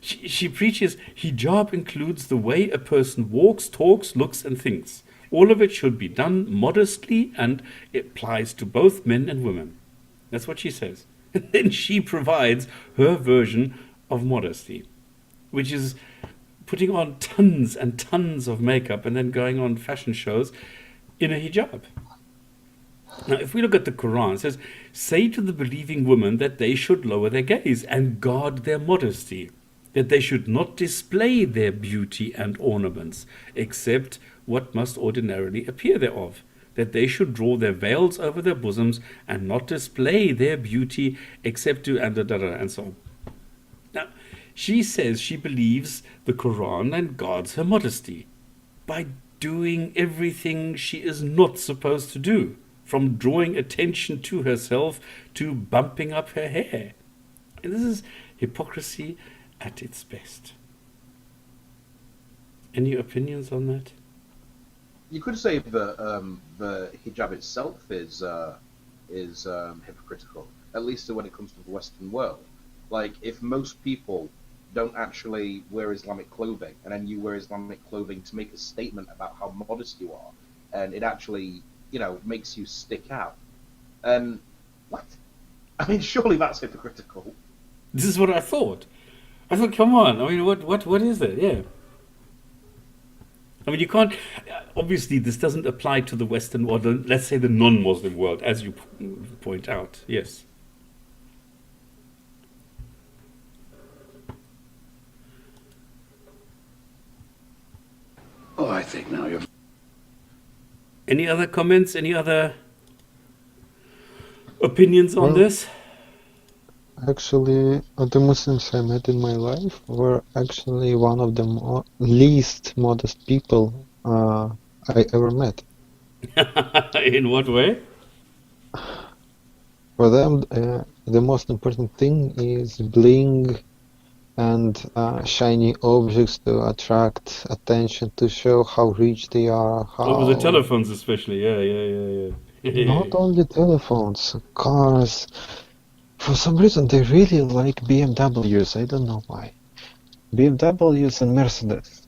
She preaches hijab includes the way a person walks, talks, looks, and thinks. All of it should be done modestly, and it applies to both men and women. That's what she says. And then she provides her version of modesty, which is putting on tons and tons of makeup and then going on fashion shows in a hijab. Now, if we look at the Quran, it says, say to the believing women that they should lower their gaze and guard their modesty, that they should not display their beauty and ornaments, except what must ordinarily appear thereof, that they should draw their veils over their bosoms and not display their beauty except to and so on. Now, she says she believes the Quran and guards her modesty by doing everything she is not supposed to do, from drawing attention to herself to bumping up her hair. And this is hypocrisy at its best. Any opinions on that? You could say that the hijab itself is hypocritical, at least when it comes to the Western world. Like, if most people don't actually wear Islamic clothing, and then you wear Islamic clothing to make a statement about how modest you are, and it actually, makes you stick out. And what? I mean, surely that's hypocritical. This is what I thought. I thought, come on. I mean, what is it? Yeah. I mean, you can't. Obviously, this doesn't apply to the Western or let's say the non-Muslim world, as you point out. Yes. Oh, I think now you're. Any other comments? Any other opinions on this? Actually, the Muslims I met in my life were actually one of the least modest people I ever met. In what way? For them, the most important thing is bling and shiny objects to attract attention, to show how rich they are. Over the telephones especially, yeah. Not only telephones, cars. For some reason, they really like BMWs. I don't know why. BMWs and Mercedes.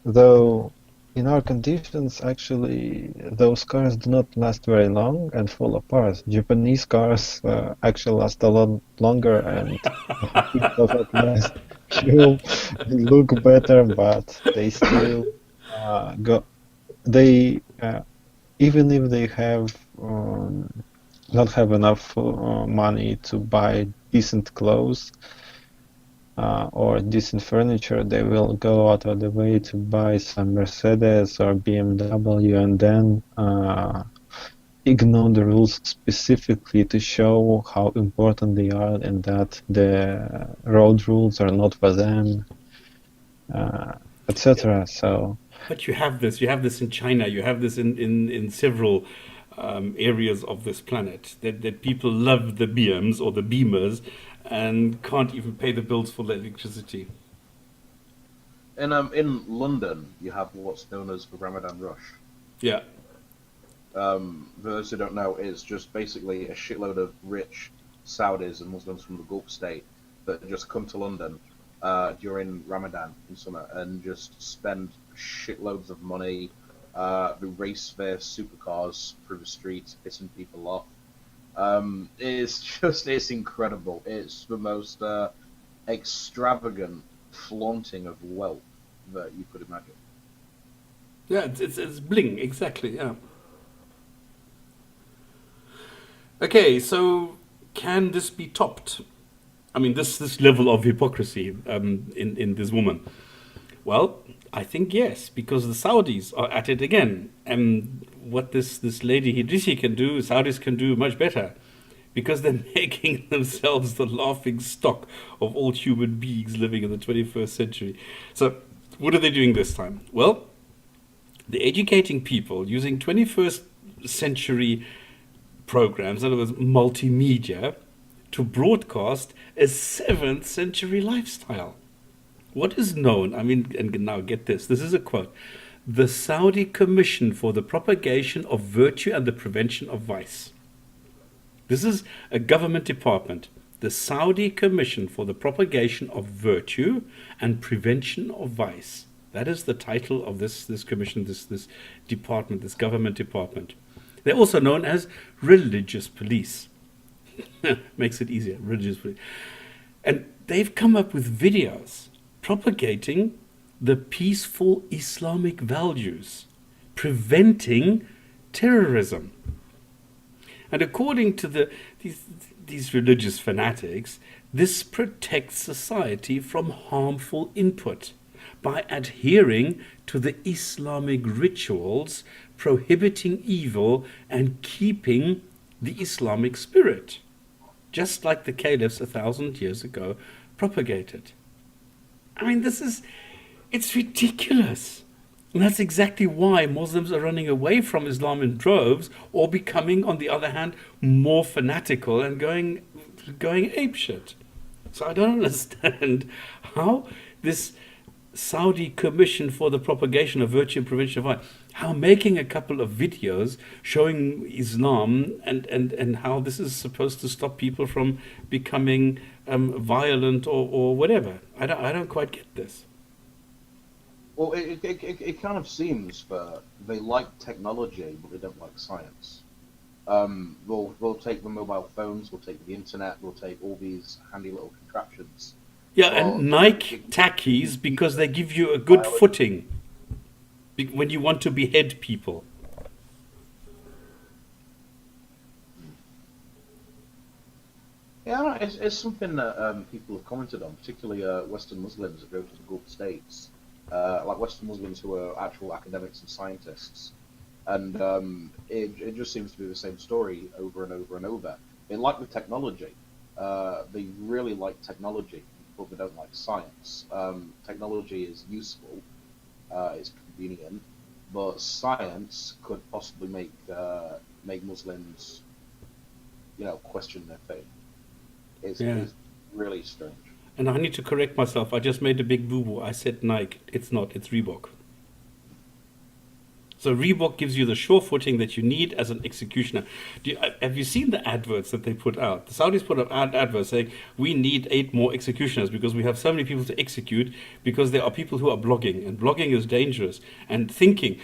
Though, in our conditions, actually, those cars do not last very long and fall apart. Japanese cars actually last a lot longer and people at last fuel look better, but they still go. They even if they have not have enough money to buy decent clothes or decent furniture, they will go out of the way to buy some Mercedes or BMW and then ignore the rules specifically to show how important they are and that the road rules are not for them, etc. So. But you have this in China, you have this in several areas of this planet, that people love the BMs or the Beamers and can't even pay the bills for the electricity. And in London, you have what's known as the Ramadan Rush. Yeah. For those who don't know, it's just basically a shitload of rich Saudis and Muslims from the Gulf state that just come to London during Ramadan in summer and just spend shitloads of money. They race their supercars through the streets, pissing people off. It's incredible. It's the most extravagant flaunting of wealth that you could imagine. Yeah, it's bling, exactly, yeah. Okay, so can this be topped? I mean, this level of hypocrisy in this woman. Well, I think yes, because the Saudis are at it again. And what this lady Hidrisi can do, Saudis can do much better. Because they're making themselves the laughing stock of all human beings living in the 21st century. So, what are they doing this time? Well, they're educating people using 21st century programs, in other words, multimedia, to broadcast a 7th century lifestyle. What is known, I mean, and now get this is a quote, the Saudi Commission for the Propagation of Virtue and the Prevention of Vice. This is a government department, the Saudi Commission for the Propagation of Virtue and Prevention of Vice. That is the title of this commission, this department, this government department. They're also known as religious police. Makes it easier, religious freedom. And they've come up with videos propagating the peaceful Islamic values, preventing terrorism. And according to these religious fanatics, this protects society from harmful input by adhering to the Islamic rituals, prohibiting evil and keeping the Islamic spirit, just like the caliphs 1,000 years ago propagated. I mean, it's ridiculous. And that's exactly why Muslims are running away from Islam in droves, or becoming, on the other hand, more fanatical and going apeshit. So I don't understand how this Saudi Commission for the Propagation of Virtue and Prevention of Vice, how making a couple of videos showing Islam and how this is supposed to stop people from becoming violent or whatever. I don't quite get this. Well, it kind of seems that they like technology, but they don't like science. We'll take the mobile phones, we'll take the internet, we'll take all these handy little contraptions. Yeah, and Nike tackies, because they give you a good footing when you want to behead people. Yeah, it's something that people have commented on, particularly Western Muslims that go to the Gulf states. Like Western Muslims who are actual academics and scientists. And it just seems to be the same story over and over and over. They like the technology. They really like technology, but they don't like science. Technology is useful. It's convenient. But science could possibly make Muslims, question their faith. It's really strange. And I need to correct myself. I just made a big boo-boo. I said Nike. It's not. It's Reebok. So Reebok gives you the sure footing that you need as an executioner. Have you seen the adverts that they put out? The Saudis put out adverts saying, we need 8 more executioners because we have so many people to execute, because there are people who are blogging, and blogging is dangerous. And thinking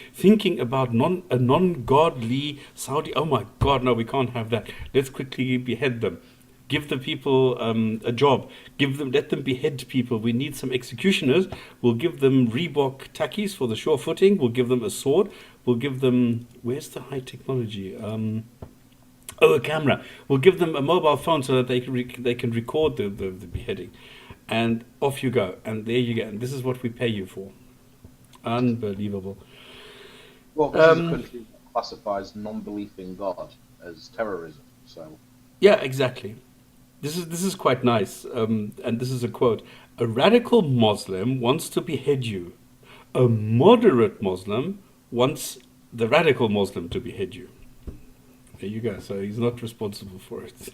about a non-godly Saudi, oh my God, no, we can't have that. Let's quickly behead them. Give the people a job. Let them behead people. We need some executioners. We'll give them Reebok tackies for the sure footing. We'll give them a sword. We'll give them, where's the high technology? A camera. We'll give them a mobile phone so that they can record the beheading. And off you go. And there you go. And this is what we pay you for. Unbelievable. Well, this is a country that classifies non-belief in God as terrorism. So. Yeah, exactly. This is quite nice, and this is a quote. A radical Muslim wants to behead you. A moderate Muslim wants the radical Muslim to behead you. There you go. So he's not responsible for it.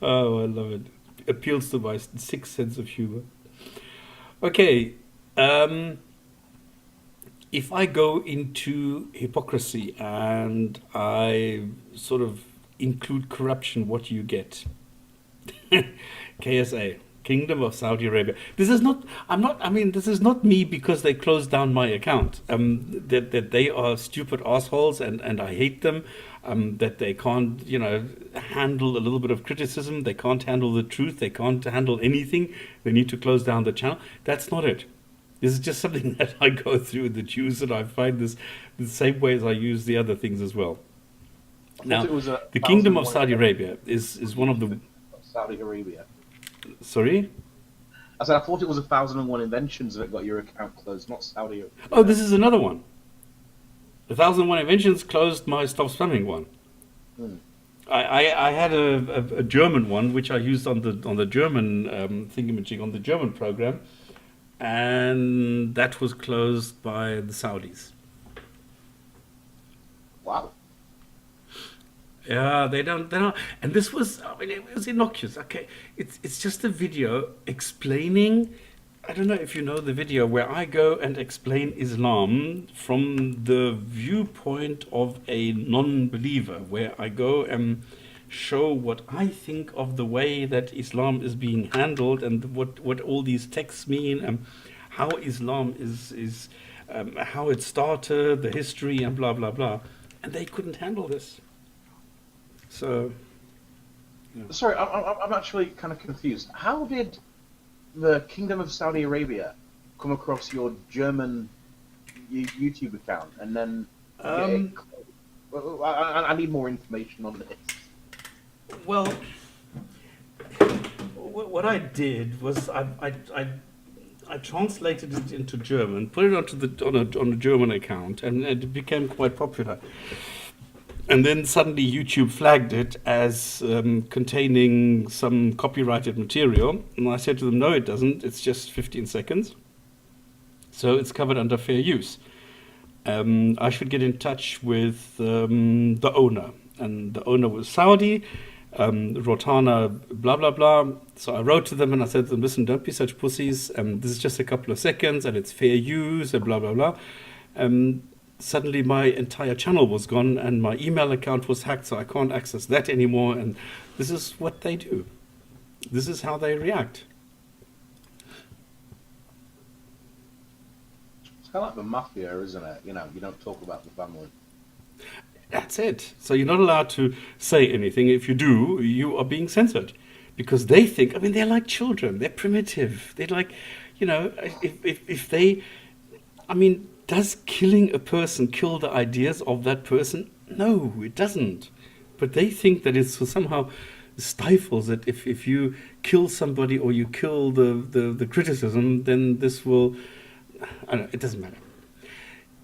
Oh, I love it. Appeals to my sick sense of humor. Okay. If I go into hypocrisy and I sort of include corruption, what do you get? KSA, Kingdom of Saudi Arabia. This is not me because they closed down my account. That they are stupid assholes and I hate them. That they can't, handle a little bit of criticism. They can't handle the truth. They can't handle anything. They need to close down the channel. That's not it. This is just something that I go through with the Jews, and I find this the same way as I use the other things as well. Now, the Kingdom of Saudi Arabia is one of the... Saudi Arabia. Sorry? I said I thought it was 1,001 inventions that got your account closed, not Saudi Arabia. Oh, this is another one. 1,001 inventions closed my Stopspamming one. I had a German one, which I used on the German thingamajig, on the German program. And that was closed by the Saudis. Wow. Yeah, they don't. And this was, it was innocuous. Okay, it's just a video explaining. I don't know if you know the video where I go and explain Islam from the viewpoint of a non-believer, where I go and show what I think of the way that Islam is being handled and what all these texts mean and how Islam is how it started, the history and blah blah blah. And they couldn't handle this. So, Sorry, I'm actually kind of confused. How did the Kingdom of Saudi Arabia come across your German YouTube account, and then I need more information on this. well, what I did was I translated it into German, put it on a German account, and it became quite popular. And then suddenly YouTube flagged it as containing some copyrighted material. And I said to them, no, it doesn't. It's just 15 seconds. So it's covered under fair use. I should get in touch with the owner. And the owner was Saudi, Rotana, blah, blah, blah. So I wrote to them and I said to them, listen, don't be such pussies. This is just a couple of seconds and it's fair use and blah, blah, blah. Suddenly my entire channel was gone and my email account was hacked, so I can't access that anymore. And this is what they do. This is how they react. It's kind of like the mafia, isn't it? You know, you don't talk about the family. That's it. So you're not allowed to say anything. If you do, you are being censored. Because they think, I mean, they're like children. They're primitive. They're like, you know, if they, I mean, does killing a person kill the ideas of that person? No, it doesn't. But they think that it somehow stifles it. If you kill somebody or you kill the criticism, then this will, I don't know, it doesn't matter.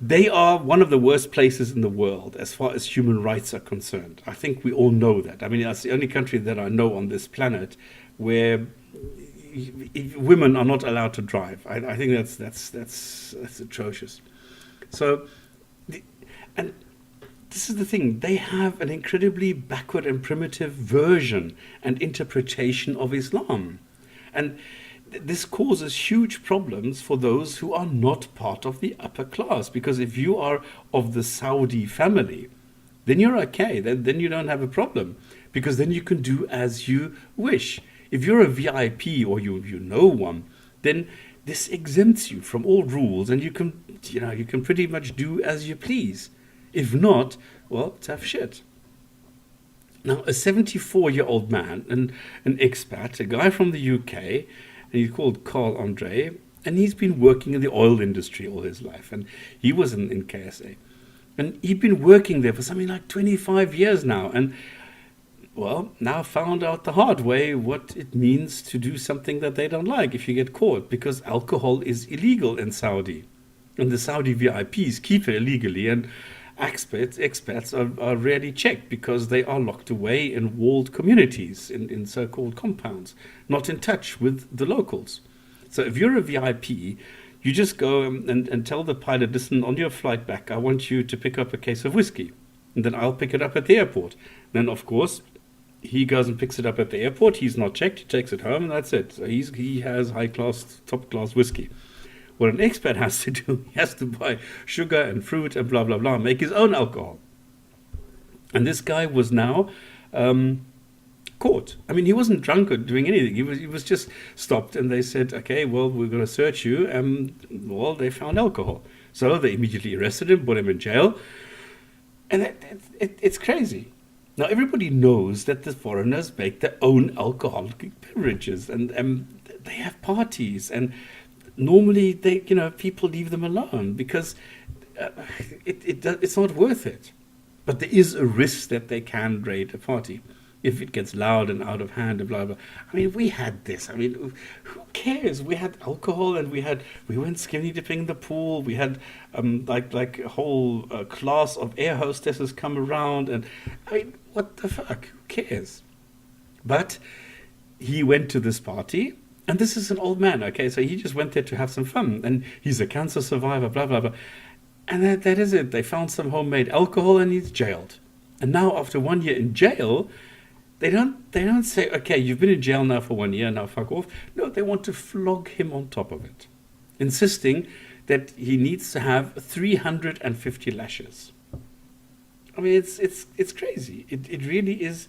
They are one of the worst places in the world as far as human rights are concerned. I think we all know that. I mean, that's the only country that I know on this planet where women are not allowed to drive. I think that's atrocious. So, and this is the thing, they have an incredibly backward and primitive version and interpretation of Islam. And this causes huge problems for those who are not part of the upper class. Because if you are of the Saudi family, then you're okay. Then you don't have a problem. Because then you can do as you wish. If you're a VIP or you know one, then this exempts you from all rules, and you can pretty much do as you please. If not, well, tough shit. Now, a 74-year-old man, an expat, a guy from the UK, and he's called Carl Andre, and he's been working in the oil industry all his life, and he was in KSA. And he'd been working there for something like 25 years now, and well, now found out the hard way what it means to do something that they don't like if you get caught, because alcohol is illegal in Saudi. And the Saudi VIPs keep it illegally, and expats are rarely checked because they are locked away in walled communities, in so-called compounds, not in touch with the locals. So if you're a VIP, you just go and tell the pilot, listen, on your flight back, I want you to pick up a case of whiskey, and then I'll pick it up at the airport. Then, of course, he goes and picks it up at the airport. He's not checked. He takes it home, and that's it. So he has high-class, top-class whiskey. What an expat has to do, he has to buy sugar and fruit and blah, blah, blah, make his own alcohol. And this guy was now caught. I mean, he wasn't drunk or doing anything. He was just stopped, and they said, okay, well, we're going to search you. Well, they found alcohol. So they immediately arrested him, put him in jail. And it's crazy. Now, everybody knows that the foreigners make their own alcoholic beverages, and they have parties, and normally people leave them alone because it's not worth it. But there is a risk that they can raid a party if it gets loud and out of hand and blah blah. I mean, we had this. I mean, who cares? We had alcohol, and we went skinny dipping in the pool. We had like a whole class of air hostesses come around, and I mean, what the fuck? Who cares? But he went to this party, and this is an old man. Okay, so he just went there to have some fun, and he's a cancer survivor. Blah blah blah, and that is it. They found some homemade alcohol, and he's jailed. And now, after 1 year in jail, They don't say, okay, you've been in jail now for 1 year, now fuck off. No, they want to flog him on top of it, insisting that he needs to have 350 lashes. I mean, it's crazy. It really is.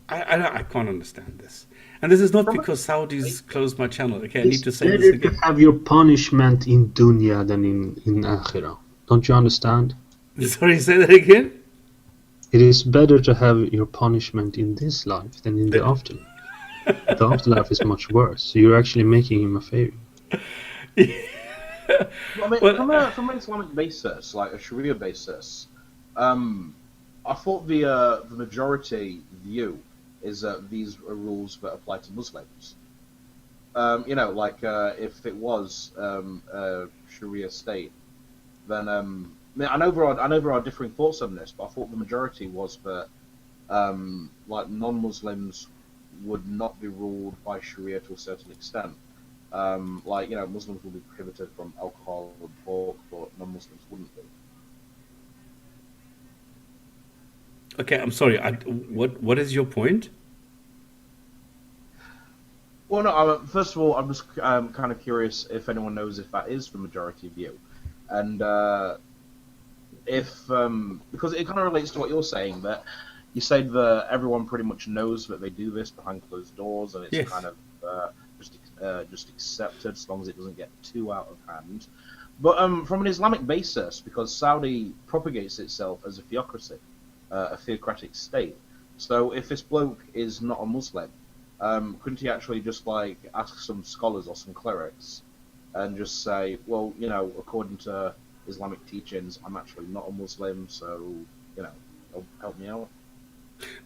I can't understand this. And this is not because Saudis closed my channel. Okay, I need to say this again. You have your punishment in dunya than in akhirah. Don't you understand? Sorry, say that again? It is better to have your punishment in this life than in the afterlife. The afterlife is much worse. So you're actually making him a favor. Well, I mean, Well, from an Islamic basis, like a Sharia basis, I thought the majority view is that these are rules that apply to Muslims. You know, like if it was a Sharia state, then I mean, I know there are differing thoughts on this, but I thought the majority was that like non-Muslims would not be ruled by Sharia to a certain extent. Like, you know, Muslims will be prohibited from alcohol and pork, but non-Muslims wouldn't be. okay, I'm sorry. What is your point? Well, no. First of all, I'm just kind of curious if anyone knows if that is the majority view, and if because it kind of relates to what you're saying, that you said that everyone pretty much knows that they do this behind closed doors, and it's Yes. kind of just accepted as long as it doesn't get too out of hand. But from an Islamic basis, because Saudi propagates itself as a theocracy, a theocratic state. So if this bloke is not a Muslim, couldn't he actually just like ask some scholars or some clerics and just say, well, you know, according to Islamic teachings, I'm actually not a Muslim, so, you know, help me out?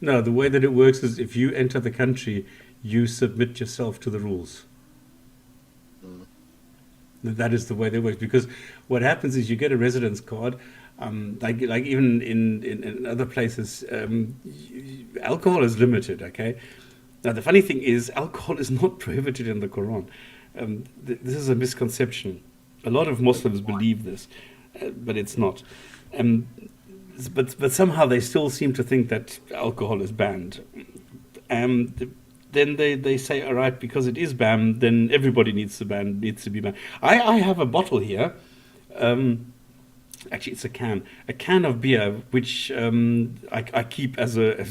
No, the way that it works is if you enter the country, you submit yourself to the rules. Mm. That is the way that it works. Because what happens is you get a residence card, like even in other places, alcohol is limited. Okay. Now the funny thing is, alcohol is not prohibited in the Quran. This is a misconception. A lot of Muslims believe this, but it's not. But somehow they still seem to think that alcohol is banned. Then they say, all right, because it is banned, then everybody needs to be banned. I have a bottle here. Actually, it's a can of beer, which I keep as a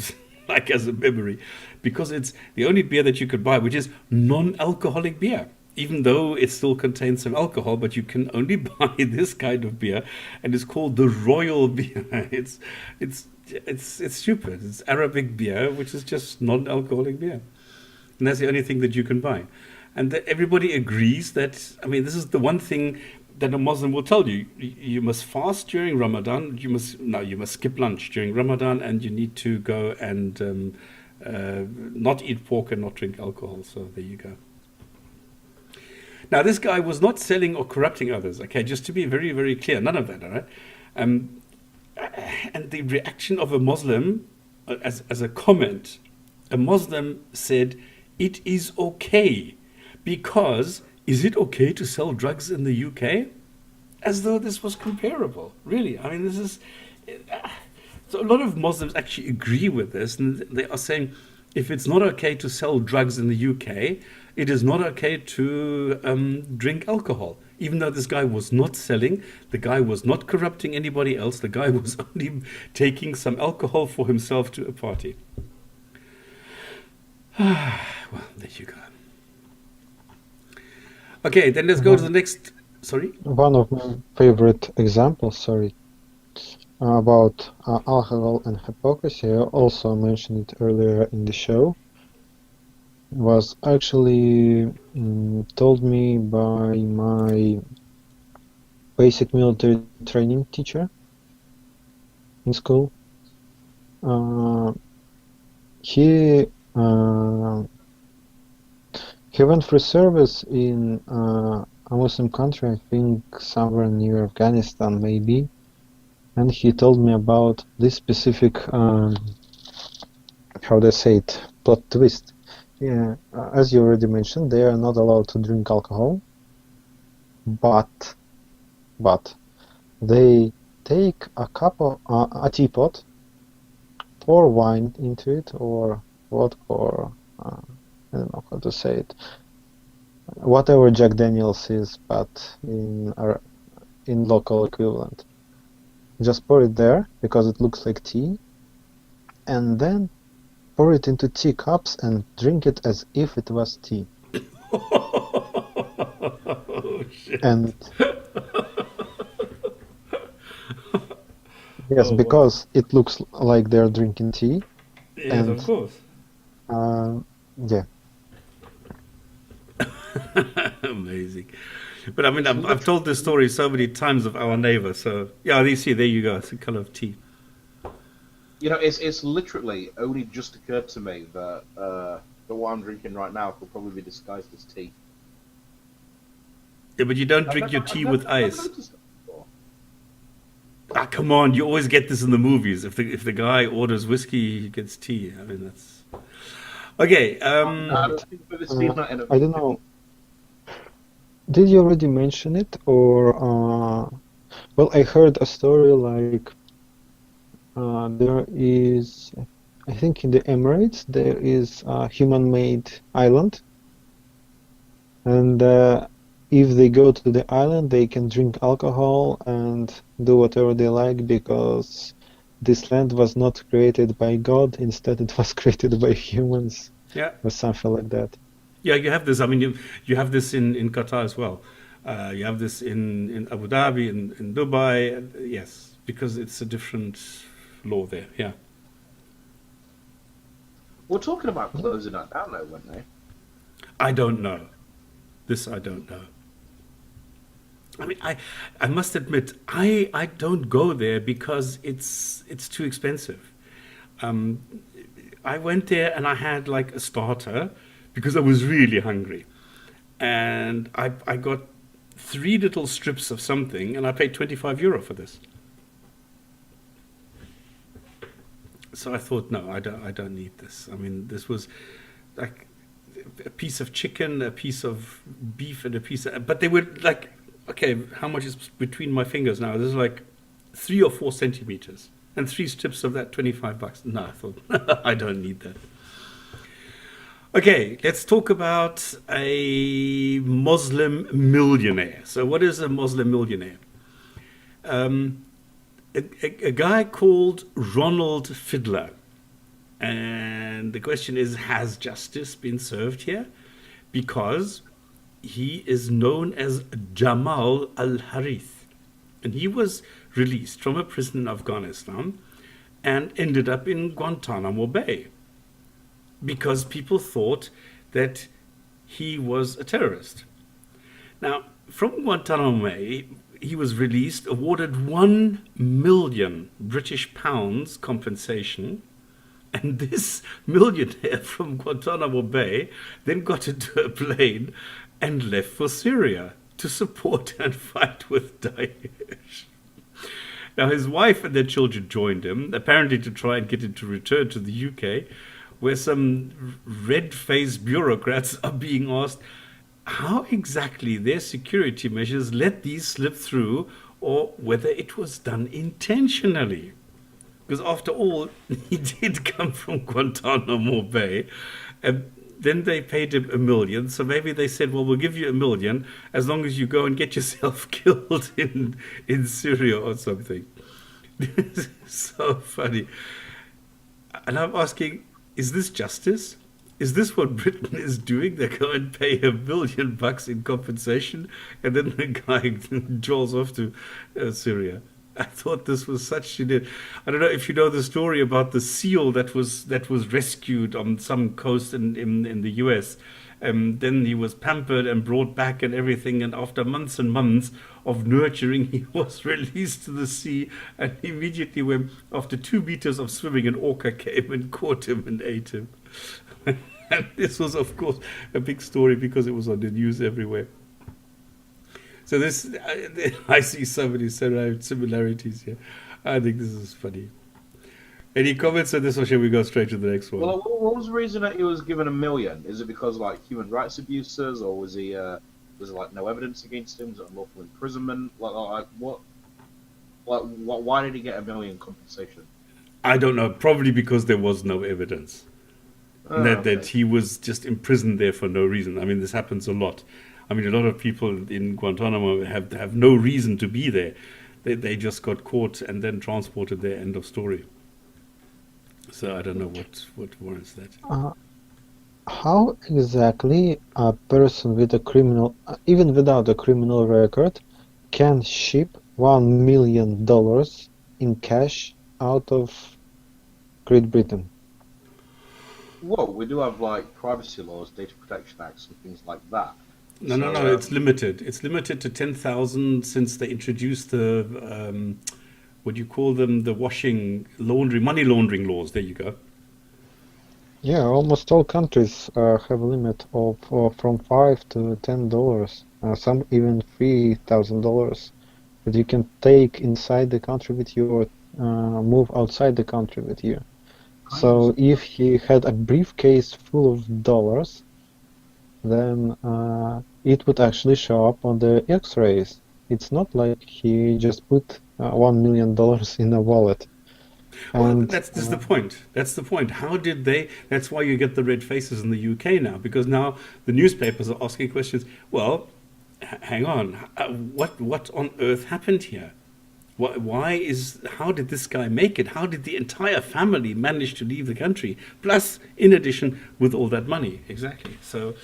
memory, because it's the only beer that you could buy, which is non-alcoholic beer. Even though it still contains some alcohol, but you can only buy this kind of beer, and it's called the Royal Beer. It's stupid. It's Arabic beer, which is just non-alcoholic beer, and that's the only thing that you can buy. And everybody agrees that. I mean, this is the one thing that a Muslim will tell you: you must fast during Ramadan. You must skip lunch during Ramadan, and you need to go and not eat pork and not drink alcohol. So there you go. Now, this guy was not selling or corrupting others, okay? Just to be very, very clear, none of that, all right? And the reaction of a Muslim, as a comment, a Muslim said, it is okay, because is it okay to sell drugs in the UK? As though this was comparable, really. I mean, this is... So a lot of Muslims actually agree with this, and they are saying, if it's not okay to sell drugs in the UK, it is not okay to drink alcohol. Even though this guy was not selling, the guy was not corrupting anybody else, the guy was only taking some alcohol for himself to a party. Well, there you go. Okay, then let's go to the next... Sorry? One of my favorite examples, about alcohol and hypocrisy, I also mentioned it earlier in the show, was actually told me by my basic military training teacher in school. He went through service in a Muslim country, I think somewhere near Afghanistan maybe, and he told me about this specific, how do I say it, plot twist. Yeah, as you already mentioned, they are not allowed to drink alcohol, but they take a teapot, pour wine into it, or vodka, or I don't know how to say it, whatever Jack Daniels is, but in local equivalent. Just pour it there because it looks like tea, and then pour it into teacups and drink it as if it was tea. Oh, shit. And Yes, Oh, wow. because it looks like they're drinking tea. Yes, of And course. yeah, Amazing. But I mean, It's I've told this story so many times of our neighbor. So yeah, you see, there you go. It's a color of tea. You know, it's literally only just occurred to me that what I'm drinking right now could probably be disguised as tea. Yeah, but you don't drink your tea with ice. noticed that before. Ah, come on! You always get this in the movies. If the guy orders whiskey, he gets tea. I mean, that's okay. I don't think we've seen that in a I don't know. Did you already mention it, or well, I heard a story like there is, I think in the Emirates there is a human-made island, and if they go to the island, they can drink alcohol and do whatever they like because this land was not created by God. Instead, it was created by humans, Yeah, or something like that. yeah. You have this. I mean, you have this in Qatar as well. You have this in Abu Dhabi, in Dubai. Yes, because it's a different law there. Yeah. We're talking about closing that down, though, weren't they? I don't know. This I don't know. I mean, I must admit, I don't go there because it's too expensive. I went there and I had like a starter because I was really hungry, and I got 3 little strips of something, and I paid €25 for this. So I thought, no, I don't need this. I mean, this was like a piece of chicken, a piece of beef, and a piece of, but they were like, okay, how much is between my fingers now? This is like 3 or 4 centimeters, and 3 strips of that, $25. No, I thought, I don't need that. Okay, let's talk about a Muslim millionaire. So what is a Muslim millionaire? A guy called Ronald Fiddler. And the question is, has justice been served here? Because he is known as Jamal al-Harith. And he was released from a prison in Afghanistan and ended up in Guantanamo Bay because people thought that he was a terrorist. Now, from Guantanamo Bay, he was released, awarded 1 million British pounds compensation. And this millionaire from Guantanamo Bay then got into a plane and left for Syria to support and fight with Daesh. Now, his wife and their children joined him, apparently to try and get him to return to the UK, where some red-faced bureaucrats are being asked how exactly their security measures let these slip through, or whether it was done intentionally. Because after all, he did come from Guantanamo Bay, and then they paid him $1 million. So maybe they said, well, we'll give you $1 million as long as you go and get yourself killed in Syria or something. This is so funny. And I'm asking, is this justice? Is this what Britain is doing? They go and pay $1 million in compensation, and then the guy jolts off to Syria. I thought this was such shit. I don't know if you know the story about the seal that was rescued on some coast in the US. Then he was pampered and brought back and everything, and after months and months of nurturing, he was released to the sea, and immediately when, after 2 meters of swimming, an orca came and caught him and ate him. And this was, of course, a big story because it was on the news everywhere. So this, I see so many similarities here. I think this is funny. Any comments on this, or shall we go straight to the next one? Well, what was the reason that he was given $1 million? Is it because like human rights abuses, or was he was there like no evidence against him? Was it unlawful imprisonment? Like what? Why did he get $1 million compensation? I don't know. Probably because there was no evidence. That he was just imprisoned there for no reason. I mean, this happens a lot. I mean, a lot of people in Guantanamo have no reason to be there. They just got caught and then transported there. End of story. So I don't know what warrants that. How exactly a person with a criminal, even without a criminal record, can ship $1 million in cash out of Great Britain. Whoa, we do have like privacy laws, data protection acts, and things like that. No, it's limited. It's limited to 10,000 since they introduced the, what do you call them? The money laundering laws. There you go. Yeah, almost all countries have a limit of from $5 to $10, some even $3,000 that you can take inside the country with you or move outside the country with you. So if he had a briefcase full of dollars, then it would actually show up on the X-rays. It's not like he just put $1 million in a wallet. Well, And that's the point. That's the point. How did they? That's why you get the red faces in the UK now, because now the newspapers are asking questions. Well, hang on. What on earth happened here? How did this guy make it? How did the entire family manage to leave the country? Plus, in addition, with all that money. Exactly. So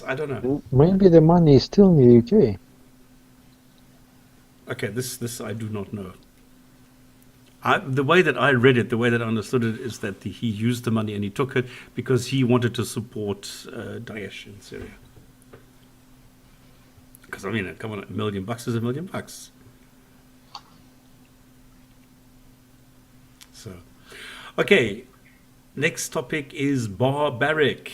I don't know. maybe the money is still in the UK. Okay, this I do not know. The way that I read it, the way that I understood it, is that he used the money and he took it because he wanted to support Daesh in Syria. Because, I mean, come on, $1 million is $1 million. So, okay, next topic is barbaric.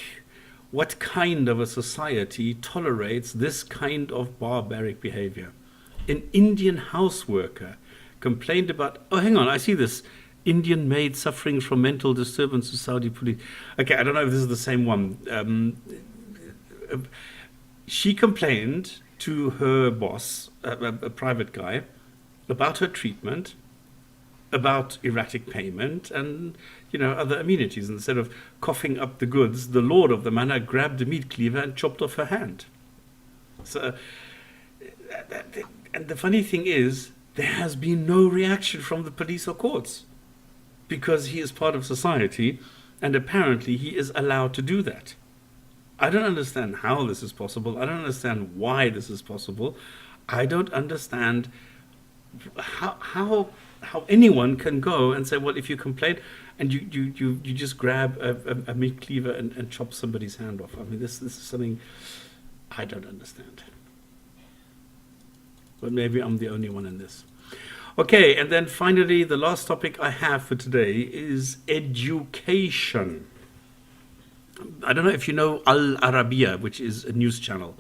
What kind of a society tolerates this kind of barbaric behavior? An Indian house worker complained about, oh, hang on, I see this. Indian maid suffering from mental disturbance to Saudi police. Okay, I don't know if this is the same one. She complained to her boss, a private guy, about her treatment, about erratic payment, and other amenities. Instead of coughing up the goods, the lord of the manor grabbed a meat cleaver and chopped off her hand. So, and the funny thing is, there has been no reaction from the police or courts because he is part of society and apparently he is allowed to do that. I don't understand how this is possible. I don't understand why this is possible. I don't understand how anyone can go and say, well, if you complain and you just grab a meat cleaver and chop somebody's hand off. I mean, this is something I don't understand. But maybe I'm the only one in this. Okay, and then finally, the last topic I have for today is education. I don't know if you know Al Arabiya, which is a news channel.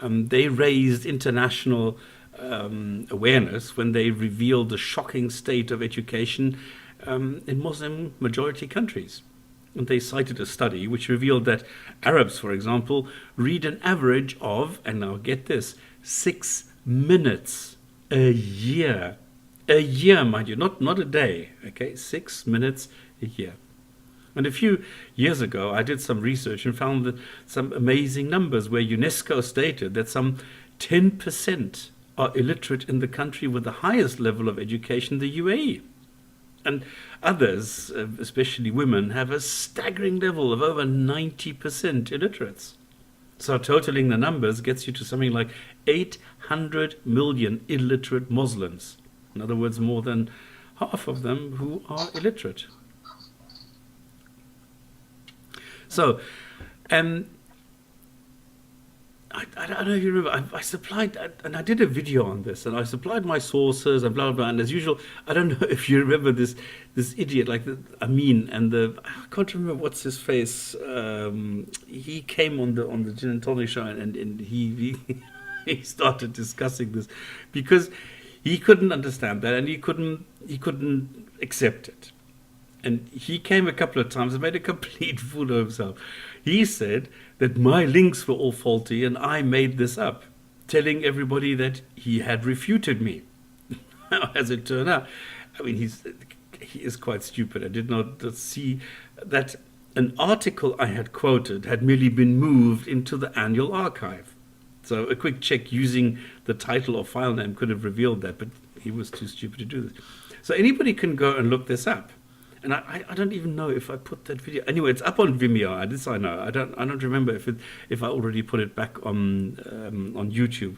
They raised international awareness when they revealed the shocking state of education in Muslim majority countries. And they cited a study which revealed that Arabs, for example, read an average of, and now get this, 6 minutes a year. A year, mind you, not a day, okay? 6 minutes a year. And a few years ago, I did some research and found that some amazing numbers where UNESCO stated that some 10% are illiterate in the country with the highest level of education, the UAE. And others, especially women, have a staggering level of over 90% illiterates. So totaling the numbers gets you to something like 800 million illiterate Muslims. In other words, more than half of them who are illiterate. So, I don't know if you remember, I supplied, and I did a video on this, and I supplied my sources and blah, blah, blah, and as usual, I don't know if you remember this idiot, like Amin, and I can't remember what's his face, he came on the Gin and Tonic show, and he started discussing this, because he couldn't understand that, and he couldn't accept it. And he came a couple of times and made a complete fool of himself. He said that my links were all faulty and I made this up, telling everybody that he had refuted me. As it turned out, I mean, he is quite stupid. I did not see that an article I had quoted had merely been moved into the annual archive. So a quick check using the title or file name could have revealed that, but he was too stupid to do this. So anybody can go and look this up. And I don't even know if I put that video. Anyway, it's up on Vimeo. This I know. I don't remember if I already put it back on YouTube,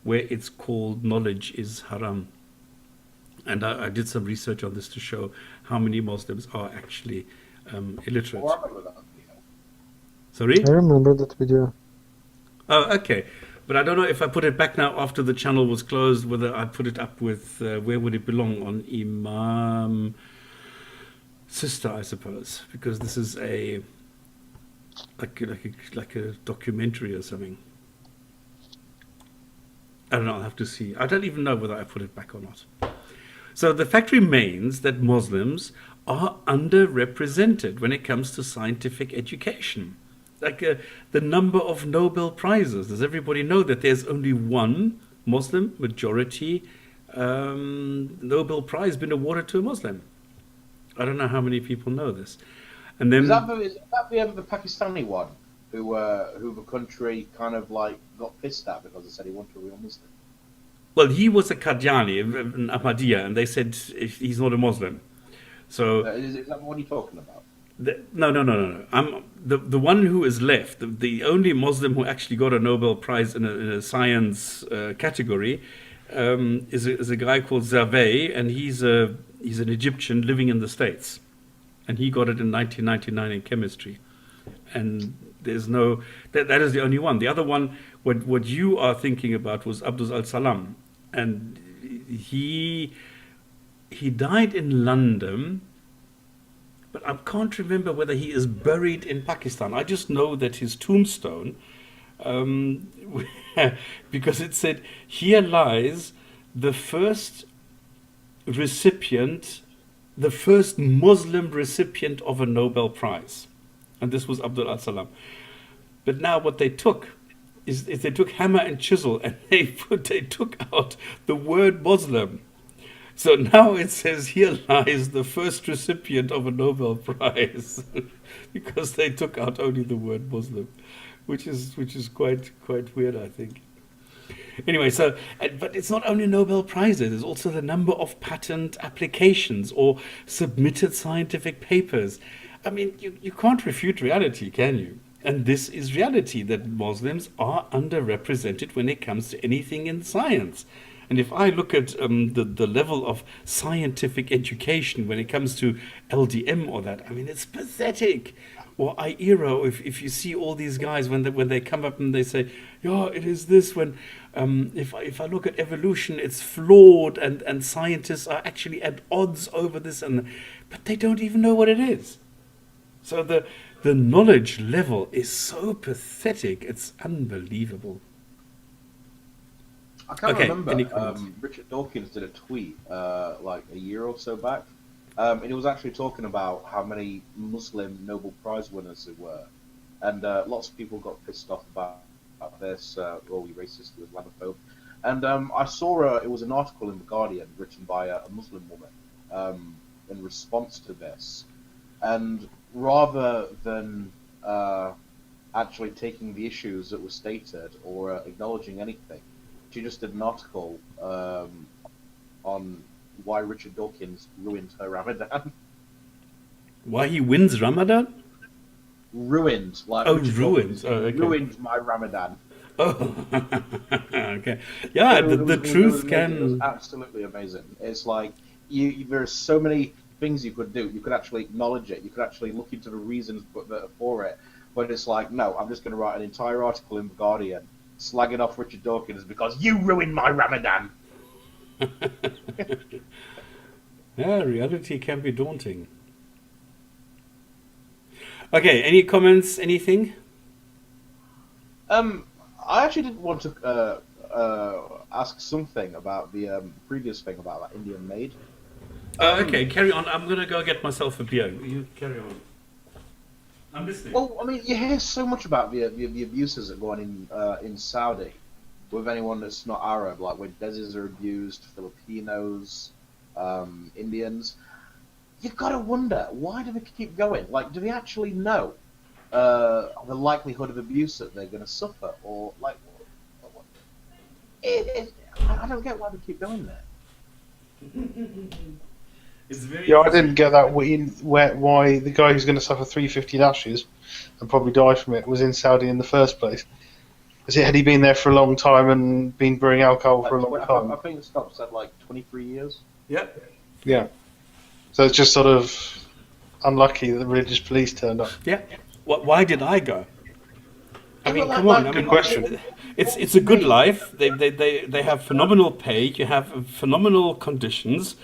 where it's called "Knowledge is Haram." And I did some research on this to show how many Muslims are actually illiterate. Oh, I remember that video. Sorry? I remember that video. Oh, okay. But I don't know if I put it back now after the channel was closed, whether I put it up with, where would it belong? On Imam Sister, I suppose, because this is like a documentary or something. I don't know, I'll have to see. I don't even know whether I put it back or not. So the fact remains that Muslims are underrepresented when it comes to scientific education. Like the number of Nobel Prizes. Does everybody know that there's only one Muslim majority Nobel Prize been awarded to a Muslim? I don't know how many people know this. And then Is that the Pakistani one who the country kind of like got pissed at because they said he wanted a real Muslim? well, he was a Qadiani, an Ahmadiyya, and they said he's not a Muslim. So Is that what you're talking about? No. I'm the one who is left. The only Muslim who actually got a Nobel Prize in a science category is a guy called Zaveh, and he's an Egyptian living in the States, and he got it in 1999 in chemistry. And there's no that is the only one. The other one, what you are thinking about, was Abdus al-Salam, and he died in London. But I can't remember whether he is buried in Pakistan. I just know that his tombstone, because it said, here lies the first recipient, the first Muslim recipient of a Nobel Prize. And this was Abdul al-Salam. But now what they took is they took hammer and chisel and they took out the word Muslim. So now it says, here lies the first recipient of a Nobel Prize, because they took out only the word Muslim, which is quite weird, I think. Anyway, but it's not only Nobel Prizes, there's also the number of patent applications or submitted scientific papers. I mean, you can't refute reality, can you? And this is reality, that Muslims are underrepresented when it comes to anything in science. And if I look at the level of scientific education when it comes to LDM or that, I mean, it's pathetic. Or IERO, if you see all these guys when they come up and they say, yeah, it is this, when if I look at evolution, it's flawed, and scientists are actually at odds over this, but they don't even know what it is. So the knowledge level is so pathetic, it's unbelievable. I can't remember. Any Richard Dawkins did a tweet like a year or so back, and he was actually talking about how many Muslim Nobel Prize winners there were, and lots of people got pissed off about this. You racist, you Islamophobe, and I saw it was an article in the Guardian written by a Muslim woman in response to this, and rather than actually taking the issues that were stated or acknowledging anything, she just did an article on why Richard Dawkins ruined her Ramadan. Why he wins Ramadan? Ruined. Richard Dawkins okay. Ruined my Ramadan. Oh, okay. Yeah, the truth It was absolutely amazing. It's like, there's so many things you could do. You could actually acknowledge it. You could actually look into the reasons for it. But it's like, no, I'm just going to write an entire article in The Guardian slagging off Richard Dawkins because you ruined my Ramadan. Yeah, reality can be daunting. Okay, any comments, anything? I actually did want to ask something about the previous thing about that Indian maid. Okay, carry on. I'm going to go get myself a beer. You carry on. I'm listening. Well, I mean, you hear so much about the abuses that go on in Saudi with anyone that's not Arab, like when Desis are abused, Filipinos, Indians. You've got to wonder, why do they keep going? Like, do they actually know the likelihood of abuse that they're going to suffer? Or, like, I don't get why they keep going there. I didn't get that why the guy who's going to suffer 350 lashes and probably die from it was in Saudi in the first place. Had he been there for a long time and been brewing alcohol for a long time? I think Stops said like 23 years. Yeah. Yeah. So it's just sort of unlucky that the religious police turned up. Yeah. Why did I go? I mean, come on. Good question. It's a good life. They have phenomenal pay. You have phenomenal conditions.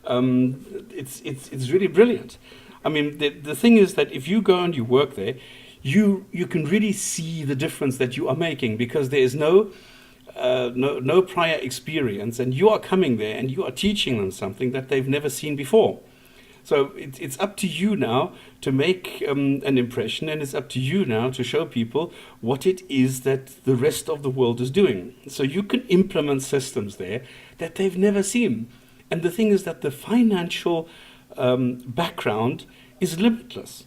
It's really brilliant. I mean, the thing is that if you go and you work there, you can really see the difference that you are making, because there is no prior experience, and you are coming there and you are teaching them something that they've never seen before. So it's up to you now to make an impression, and it's up to you now to show people what it is that the rest of the world is doing. So you can implement systems there that they've never seen. And the thing is that the financial background is limitless.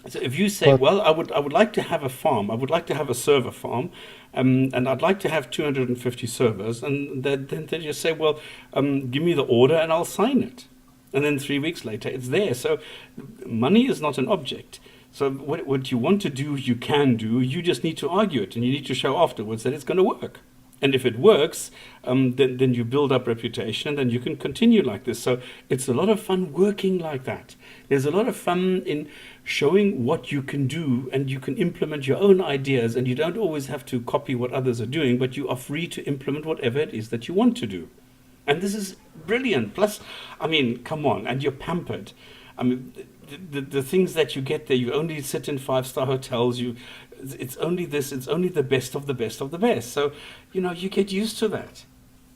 So if you say, well, I would like to have a farm, I would like to have a server farm, and I'd like to have 250 servers, and then they just say, well, give me the order and I'll sign it. And then 3 weeks later, it's there. So money is not an object. So what you want to do, you can do. You just need to argue it, and you need to show afterwards that it's going to work. And if it works, then you build up reputation, and then you can continue like this. So it's a lot of fun working like that. There's a lot of fun in showing what you can do, and you can implement your own ideas, and you don't always have to copy what others are doing, but you are free to implement whatever it is that you want to do. And this is brilliant. Plus, I mean, come on, and you're pampered. I mean, the things that you get there, you only sit in 5-star hotels. It's only this. It's only the best of the best of the best. So, you get used to that.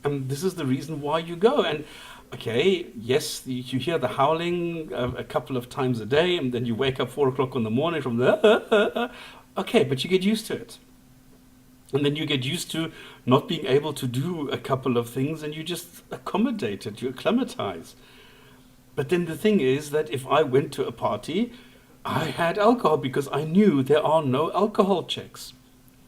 And this is the reason why you go. And okay, yes, you hear the howling a couple of times a day, and then you wake up 4 o'clock in the morning from the okay, but you get used to it. And then you get used to not being able to do a couple of things, and you just accommodate it, you acclimatize. But then the thing is that if I went to a party, I had alcohol because I knew there are no alcohol checks.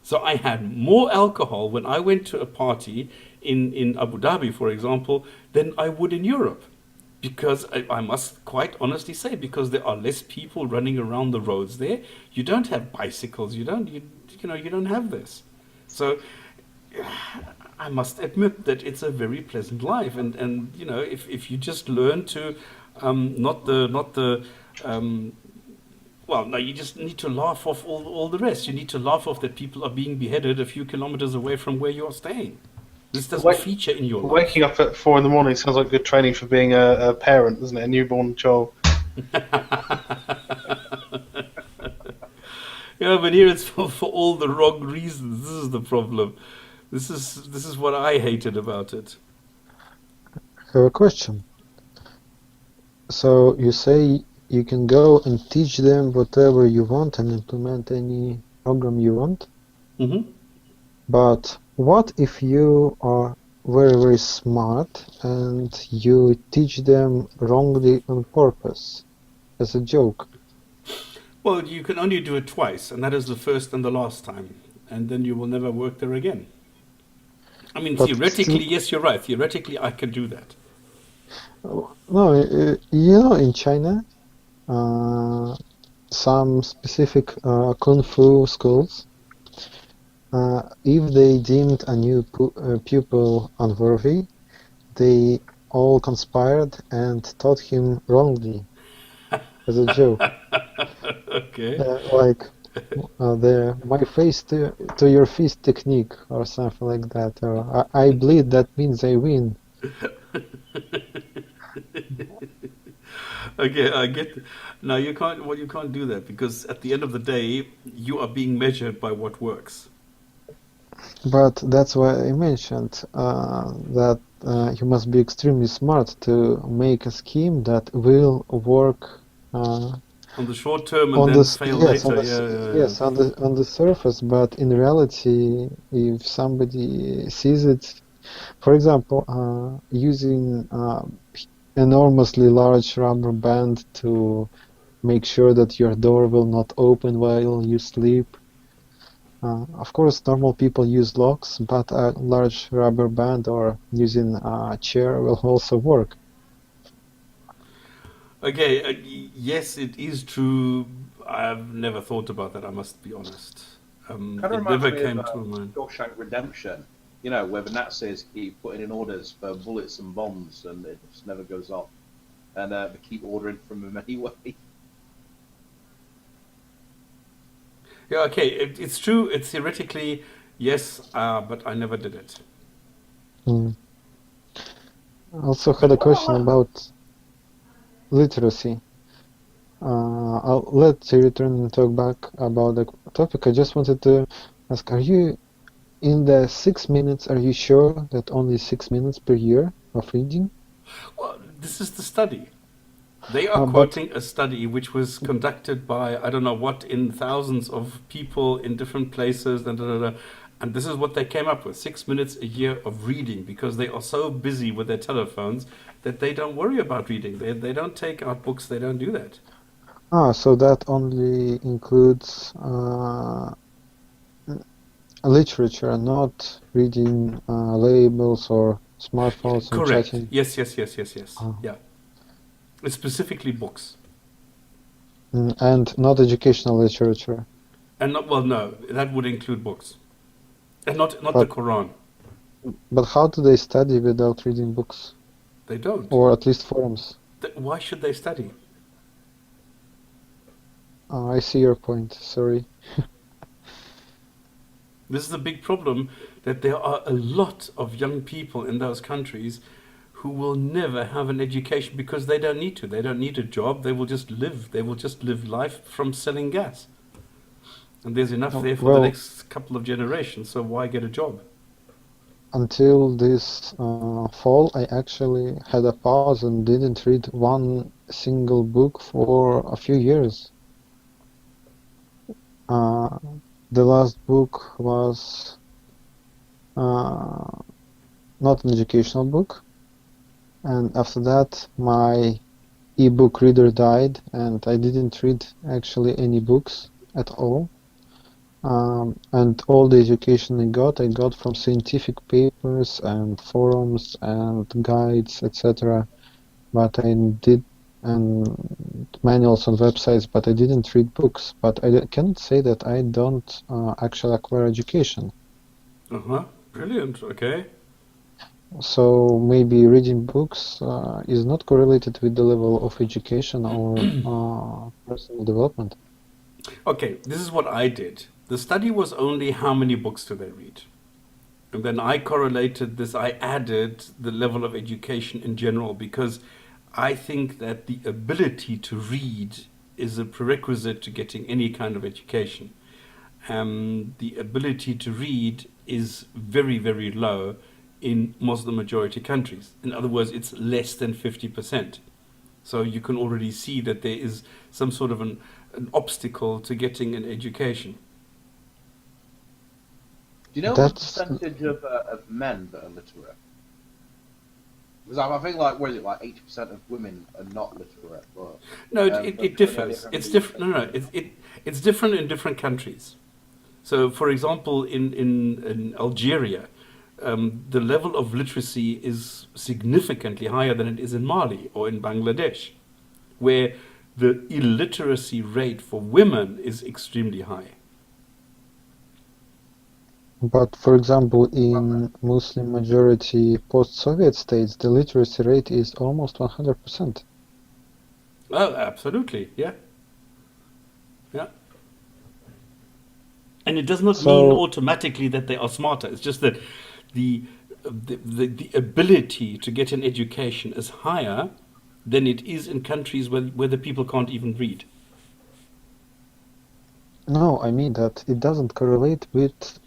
So I had more alcohol when I went to a party in Abu Dhabi, for example, than I would in Europe. Because I must quite honestly say, because there are less people running around the roads there. You don't have bicycles, you don't have this. So I must admit that it's a very pleasant life, and if you just learn to you just need to laugh off all the rest. You need to laugh off that people are being beheaded a few kilometers away from where you are staying. This doesn't feature in your life. Waking up at 4 a.m. sounds like good training for being a parent, doesn't it? A newborn child. Yeah, but here it's for all the wrong reasons. This is the problem. This is what I hated about it. I have a question. So you say you can go and teach them whatever you want and implement any program you want? Mm-hmm. But what if you are very, very smart and you teach them wrongly on purpose, as a joke? Well, you can only do it twice, and that is the first and the last time, and then you will never work there again. I mean, But theoretically, still- yes, you're right. Theoretically, I can do that. No, in China, some specific kung fu schools, if they deemed a new pupil unworthy, they all conspired and taught him wrongly, as a joke. Okay. The my face to your fist technique, or something like that. Or I bleed, that means I win. Okay, I get. Now you can't. Well, you can't do that, because at the end of the day, you are being measured by what works. But that's why I mentioned that you must be extremely smart to make a scheme that will work On the short term, and on then the fail yes, later. on the, Yeah. yes, on the surface. But in reality, if somebody sees it, for example, using enormously large rubber band to make sure that your door will not open while you sleep. Of course, normal people use locks, but a large rubber band or using a chair will also work. Okay. Yes, it is true. I've never thought about that. I must be honest. Kind of it reminds never me came of to mind. Shawshank Redemption. You know, where the Nazis keep putting in orders for bullets and bombs, and it just never goes off. And they keep ordering from them anyway. Yeah, okay, it's true. It's theoretically yes, but I never did it. Mm. I also had a question about literacy. I'll let you return and talk back about the topic. I just wanted to ask, are you in the 6 minutes, are you sure that only 6 minutes per year of reading? Well, this is the study. They are But quoting a study which was conducted by, I don't know what, in thousands of people in different places, and this is what they came up with, 6 minutes a year of reading, because they are so busy with their telephones that they don't worry about reading. They don't take out books, they don't do that. so that only includes literature, not reading labels or smartphones and Correct. chatting. Yes. Oh. Yeah. It's specifically books. And not educational literature. And not, well, no, that would include books. And not the But Quran. but how do they study without reading books? They don't. Or at least forums? Why should they study? I see your point, sorry. This is the big problem, that there are a lot of young people in those countries who will never have an education because they don't need to. They don't need a job. They will just live. They will just live life from selling gas. And there's enough there for the next couple of generations, so why get a job? Until this fall, I actually had a pause and didn't read one single book for a few years. The last book was not an educational book, and after that my e-book reader died, and I didn't read actually any books at all. And all the education I got from scientific papers and forums and guides, etc. But I did, and manuals on websites, but I didn't read books. But I cannot say that I don't actually acquire education. Brilliant. Okay. So maybe reading books is not correlated with the level of education or personal development. Okay, this is what I did. The study was only how many books do they read? And then I correlated this, I added the level of education in general, because I think that the ability to read is a prerequisite to getting any kind of education. The ability to read is very, very low in Muslim majority countries. In other words, it's less than 50%. So you can already see that there is some sort of an obstacle to getting an education. Do you know what percentage of men that are literate? Because I think, like, what is it, like 80% of women are not literate? But, no, it differs. It's different. No, it's different in different countries. So, for example, in Algeria, the level of literacy is significantly higher than it is in Mali or in Bangladesh, where the illiteracy rate for women is extremely high. But, for example, in Muslim majority post-Soviet states, the literacy rate is almost 100%. Oh, absolutely, yeah. Yeah. And it does not mean automatically that they are smarter. It's just that the ability to get an education is higher than it is in countries where the people can't even read. No, I mean that it doesn't correlate with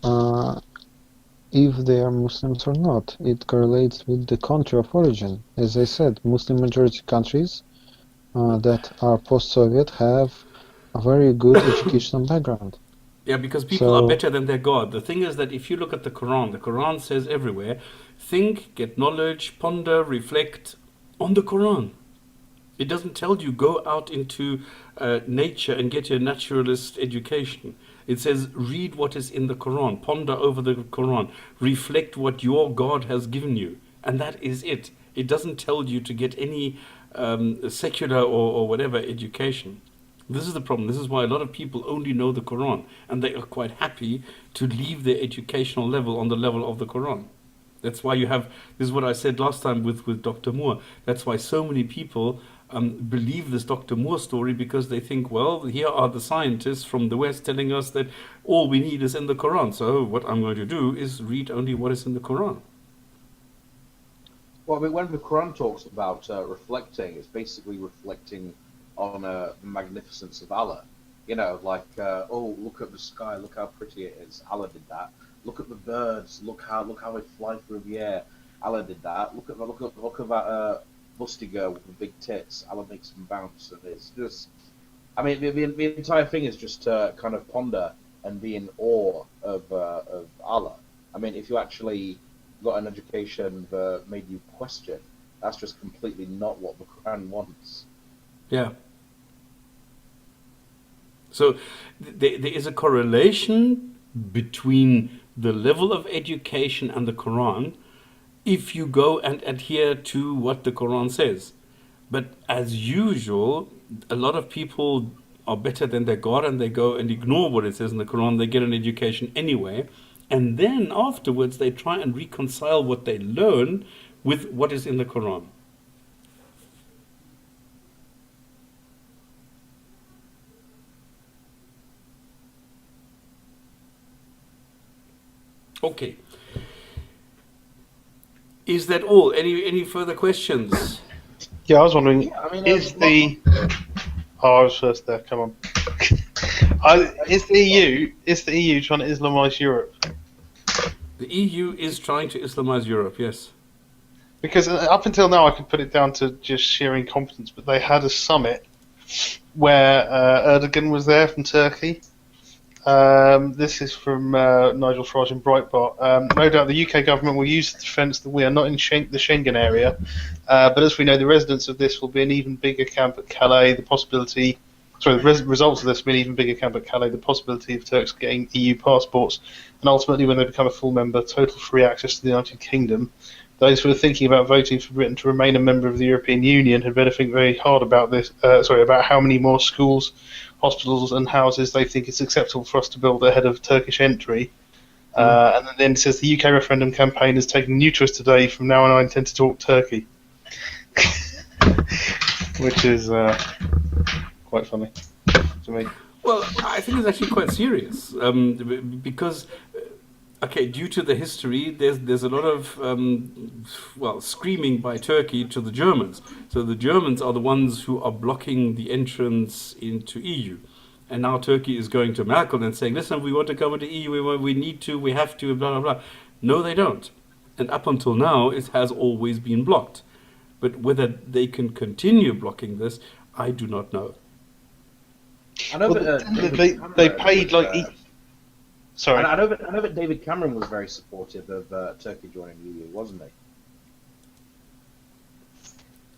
if they are Muslims or not. It correlates with the country of origin. As I said, Muslim majority countries that are post-Soviet have a very good educational background. Yeah, because people are better than their God. The thing is that if you look at the Quran says everywhere, think, get knowledge, ponder, reflect on the Quran. It doesn't tell you go out into nature and get your naturalist education. It says read what is in the Quran, ponder over the Quran, reflect what your God has given you, and that is it. It doesn't tell you to get any secular or whatever education. This is the problem. This is why a lot of people only know the Quran, and they are quite happy to leave their educational level on the level of the Quran. That's why you have, this is what I said last time with Dr. Moore. That's why so many people believe this Dr. Moore story, because they think, well, here are the scientists from the West telling us that all we need is in the Quran. So what I'm going to do is read only what is in the Quran. Well, I mean, when the Quran talks about reflecting, it's basically reflecting on the magnificence of Allah. You know, like, oh, look at the sky, look how pretty it is. Allah did that. Look at the birds. Look how they fly through the air. Allah did that. Look at that busty girl with the big tits. Allah makes them bounce, and it's just. I mean, the entire thing is just to kind of ponder and be in awe of Allah. I mean, if you actually got an education that made you question, that's just completely not what the Quran wants. Yeah. So there is a correlation between the level of education and the Quran if you go and adhere to what the Quran says. But as usual, a lot of people are better than their God, and they go and ignore what it says in the Quran. They get an education anyway, and then afterwards they try and reconcile what they learn with what is in the Quran. Okay. Is that all? Any further questions? Yeah, I was wondering, I mean, is the... Oh, I was first there, come on. Is the EU trying to Islamise Europe? The EU is trying to Islamize Europe, yes. Because up until now I could put it down to just sheer incompetence, but they had a summit where Erdogan was there from Turkey. This is from Nigel Farage in Breitbart. No doubt the UK government will use the defence that we are not in the Schengen area, but as we know, the residents of this will be an even bigger camp at Calais. The results of this will be an even bigger camp at Calais. The possibility of Turks getting EU passports, and ultimately, when they become a full member, total free access to the United Kingdom. Those who are thinking about voting for Britain to remain a member of the European Union had better think very hard about this. About how many more schools, hospitals and houses they think it's acceptable for us to build ahead of Turkish entry. And then it says the UK referendum campaign has taken a new twist today. From now on I intend to talk Turkey. Which is quite funny to me. Well, I think it's actually quite serious, because, okay, due to the history, there's a lot of, screaming by Turkey to the Germans. So the Germans are the ones who are blocking the entrance into EU. And now Turkey is going to Merkel and saying, listen, we want to come into EU, we need to, we have to, blah, blah, blah. No, they don't. And up until now, it has always been blocked. But whether they can continue blocking this, I do not know. I know They paid like... Sorry. I know that David Cameron was very supportive of Turkey joining the EU, wasn't he?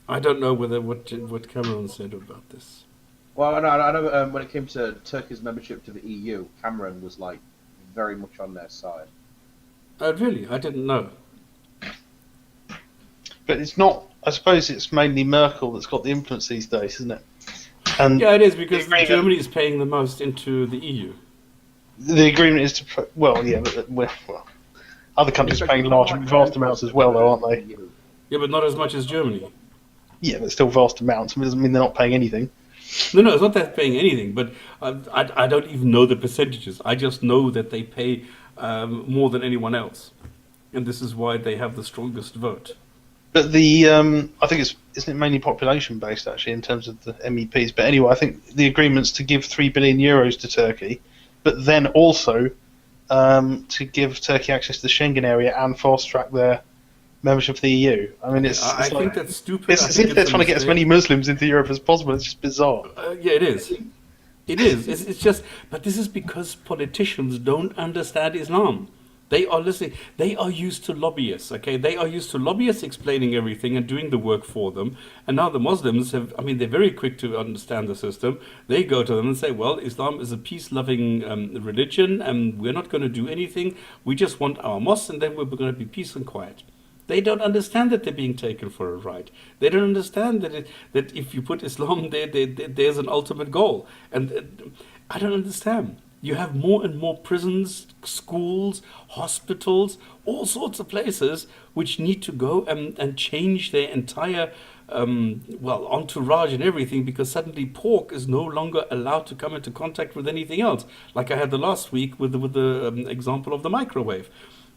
I don't know what Cameron said about this. Well, I know when it came to Turkey's membership to the EU, Cameron was like very much on their side. Oh, really? I didn't know. But it's not. I suppose it's mainly Merkel that's got the influence these days, isn't it? And yeah, it is, because Germany is paying the most into the EU. The agreement is to, other countries are paying vast amounts as well, though, aren't they? Yeah, but not as much as Germany. Yeah, but still vast amounts. It doesn't mean they're not paying anything. No, it's not that paying anything, but I don't even know the percentages. I just know that they pay more than anyone else, and this is why they have the strongest vote. But I think isn't it mainly population based actually in terms of the MEPs? But anyway, I think the agreement's to give €3 billion to Turkey, but then also to give Turkey access to the Schengen area and fast track their membership of the EU. I mean, I think that's stupid. It's as if they're trying to get as many Muslims into Europe as possible. It's just bizarre. Yeah, it is. It is. It's just, but this is because politicians don't understand Islam. They are listening. They are used to lobbyists, okay? They are used to lobbyists explaining everything and doing the work for them. And now the Muslims they're very quick to understand the system. They go to them and say, well, Islam is a peace-loving religion, and we're not going to do anything. We just want our mosques, and then we're going to be peace and quiet. They don't understand that they're being taken for a ride. They don't understand that if you put Islam there, there's an ultimate goal. And I don't understand. You have more and more prisons, schools, hospitals, all sorts of places which need to go and change their entire entourage and everything, because suddenly pork is no longer allowed to come into contact with anything else. Like I had the last week with the example of the microwave.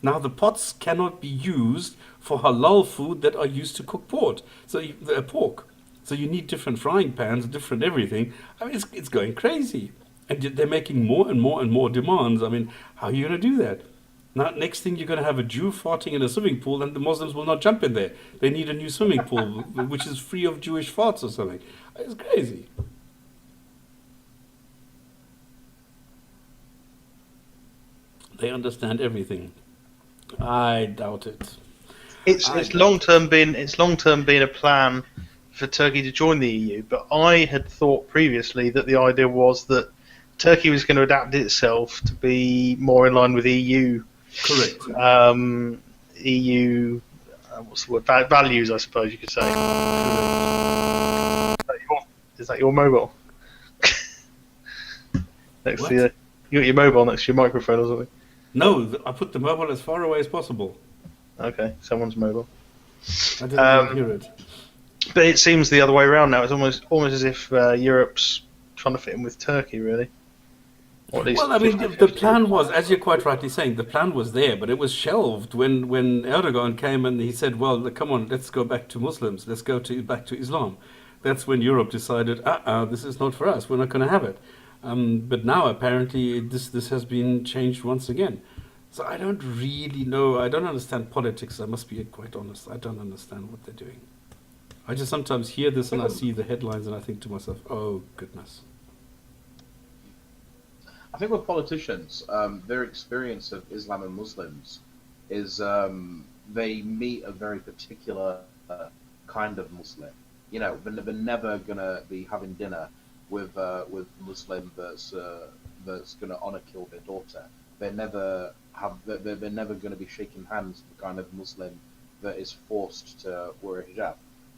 Now the pots cannot be used for halal food that are used to cook pork. So you need different frying pans, different everything. I mean, it's going crazy. And they're making more and more and more demands. I mean, how are you going to do that? Now, next thing you're going to have a Jew farting in a swimming pool, and the Muslims will not jump in there. They need a new swimming pool, which is free of Jewish farts or something. It's crazy. They understand everything. I doubt it. It's long term been a plan for Turkey to join the EU, but I had thought previously that the idea was that Turkey was going to adapt itself to be more in line with EU. Correct. EU, what's the word? Values, I suppose you could say. Is that your mobile? Next to you got your mobile next to your microphone or something? No, I put the mobile as far away as possible. Okay, someone's mobile. I didn't hear it. But it seems the other way around now. It's almost as if Europe's trying to fit in with Turkey, really. Or at least well, I mean, the plan was, as you're quite rightly saying, the plan was there, but it was shelved when Erdogan came and he said, well, come on, let's go back to Muslims, let's go back to Islam. That's when Europe decided, this is not for us, we're not going to have it. But now, apparently, this has been changed once again. So I don't really know, I don't understand politics, I must be quite honest. I don't understand what they're doing. I just sometimes hear this and I see the headlines and I think to myself, oh, goodness. I think with politicians, their experience of Islam and Muslims is they meet a very particular kind of Muslim. You know, they're never gonna be having dinner with Muslim that's gonna honor kill their daughter. They're never gonna be shaking hands with the kind of Muslim that is forced to wear a hijab.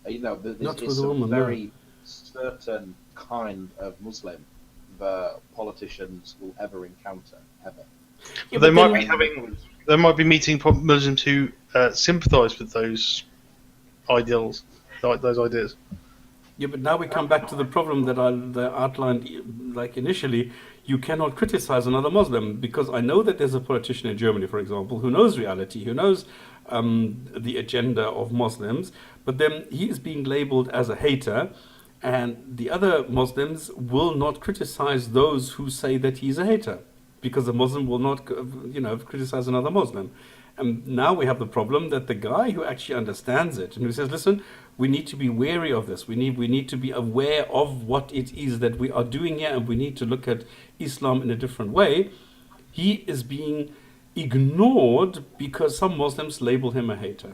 You know, it's a very certain kind of Muslim that politicians will ever encounter, ever. Yeah, they might be meeting Muslims who sympathise with those ideals, those ideas. Yeah, but now we come back to the problem that I outlined, like initially. You cannot criticize another Muslim, because I know that there's a politician in Germany, for example, who knows reality, who knows the agenda of Muslims, but then he is being labeled as a hater, and the other Muslims will not criticize those who say that he's a hater, because a Muslim will not, criticize another Muslim. And now we have the problem that the guy who actually understands it and who says, listen, we need to be wary of this. We need to be aware of what it is that we are doing here, and we need to look at Islam in a different way. He is being ignored because some Muslims label him a hater,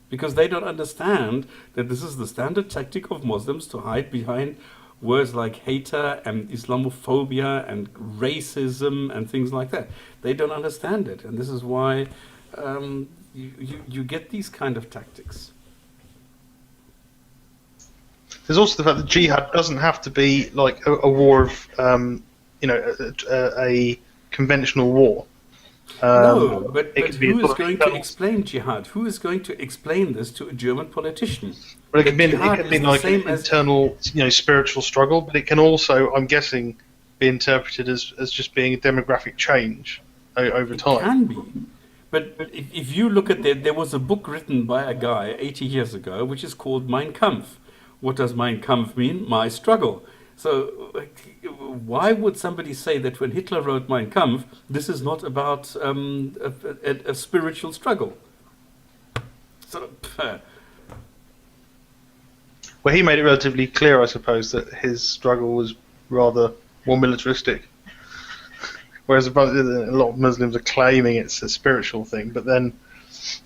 because they don't understand that this is the standard tactic of Muslims to hide behind words like hater and Islamophobia and racism and things like that. They don't understand it, and this is why you get these kind of tactics. There's also the fact that jihad doesn't have to be like a war of, a conventional war. No, but who is going to explain jihad? Who is going to explain this to a German politician? Well, it can be like an internal, spiritual struggle, but it can also, I'm guessing, be interpreted as just being a demographic change over time. It can be. But if you look at there was a book written by a guy 80 years ago, which is called Mein Kampf. What does Mein Kampf mean? My struggle. So why would somebody say that when Hitler wrote Mein Kampf, this is not about a spiritual struggle? So, well, he made it relatively clear, I suppose, that his struggle was rather more militaristic. Whereas a lot of Muslims are claiming it's a spiritual thing, but then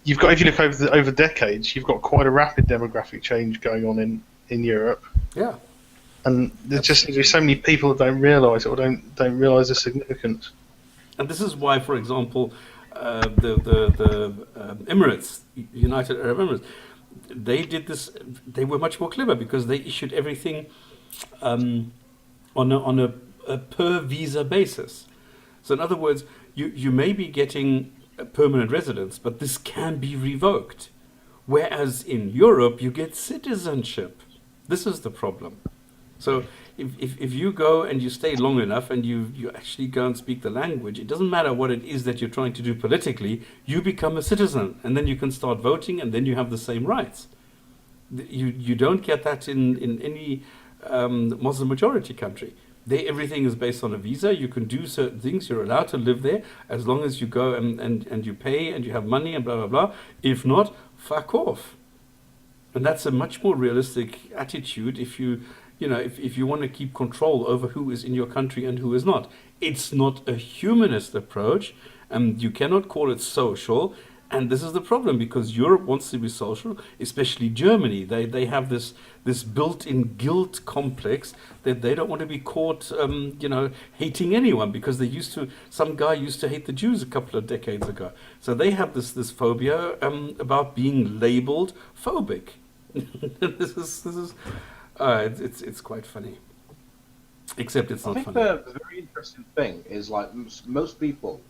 you've got, if you look over decades, you've got quite a rapid demographic change going on in Europe. Yeah. And there just seems to be so many people that don't realise it or don't realise the significance. And this is why, for example, Emirates, United Arab Emirates, they did this. They were much more clever because they issued everything on a per visa basis. So in other words, you may be getting a permanent residence, but this can be revoked. Whereas in Europe, you get citizenship. This is the problem. So if you go and you stay long enough and you actually go and speak the language, it doesn't matter what it is that you're trying to do politically, you become a citizen and then you can start voting and then you have the same rights. You don't get that in any Muslim majority country. Everything is based on a visa. You can do certain things. You're allowed to live there as long as you go and you pay and you have money and blah, blah, blah. If not, fuck off. And that's a much more realistic attitude if you want to keep control over who is in your country and who is not. It's not a humanist approach, and you cannot call it social. And this is the problem, because Europe wants to be social, especially Germany. They have this built-in guilt complex that they don't want to be caught, hating anyone, because some guy used to hate the Jews a couple of decades ago. So they have this phobia about being labeled phobic. It's quite funny. Except it's not funny. I think the very interesting thing is, like, most people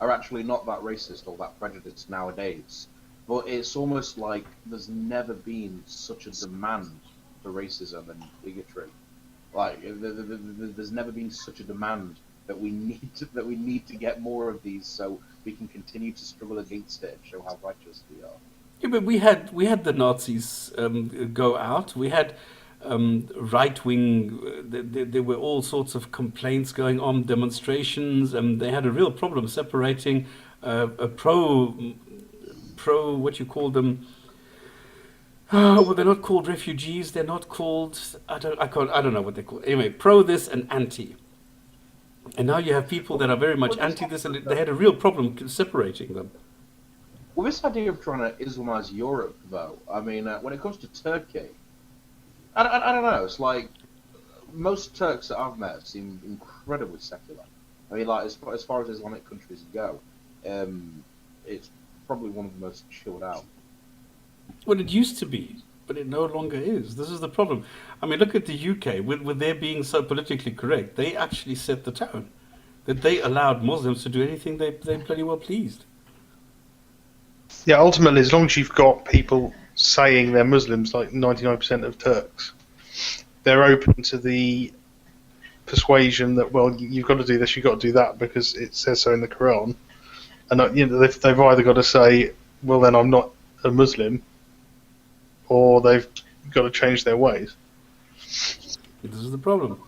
are actually not that racist or that prejudiced nowadays. But it's almost like there's never been such a demand for racism and bigotry. Like, there's never been such a demand that we need to get more of these so we can continue to struggle against it and show how righteous we are. Yeah, but we had the Nazis go out. We had right wing. There were all sorts of complaints going on, demonstrations, and they had a real problem separating a pro what you call them. Well, they're not called refugees. They're not called. I don't know what they're called. Anyway, pro this and anti. And now you have people that are very much anti this, and they had a real problem separating them. Well, this idea of trying to Islamize Europe, though, I mean, when it comes to Turkey, I don't know. It's like most Turks that I've met seem incredibly secular. I mean, like as far as Islamic countries go, it's probably one of the most chilled out. Well, it used to be, but it no longer is. This is the problem. I mean, look at the UK. With their being so politically correct, they actually set the tone. That they allowed Muslims to do anything they bloody well pleased. Yeah, ultimately, as long as you've got people saying they're Muslims, like 99% of Turks, they're open to the persuasion that, well, you've got to do this, you've got to do that because it says so in the Quran. And they've either got to say, well, then I'm not a Muslim, or they've got to change their ways. This is the problem.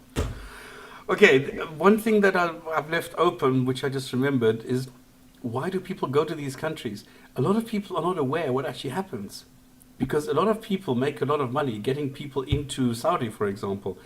Okay, one thing that I've left open, which I just remembered, is why do people go to these countries? A lot of people are not aware what actually happens. Because a lot of people make a lot of money getting people into Saudi, for example.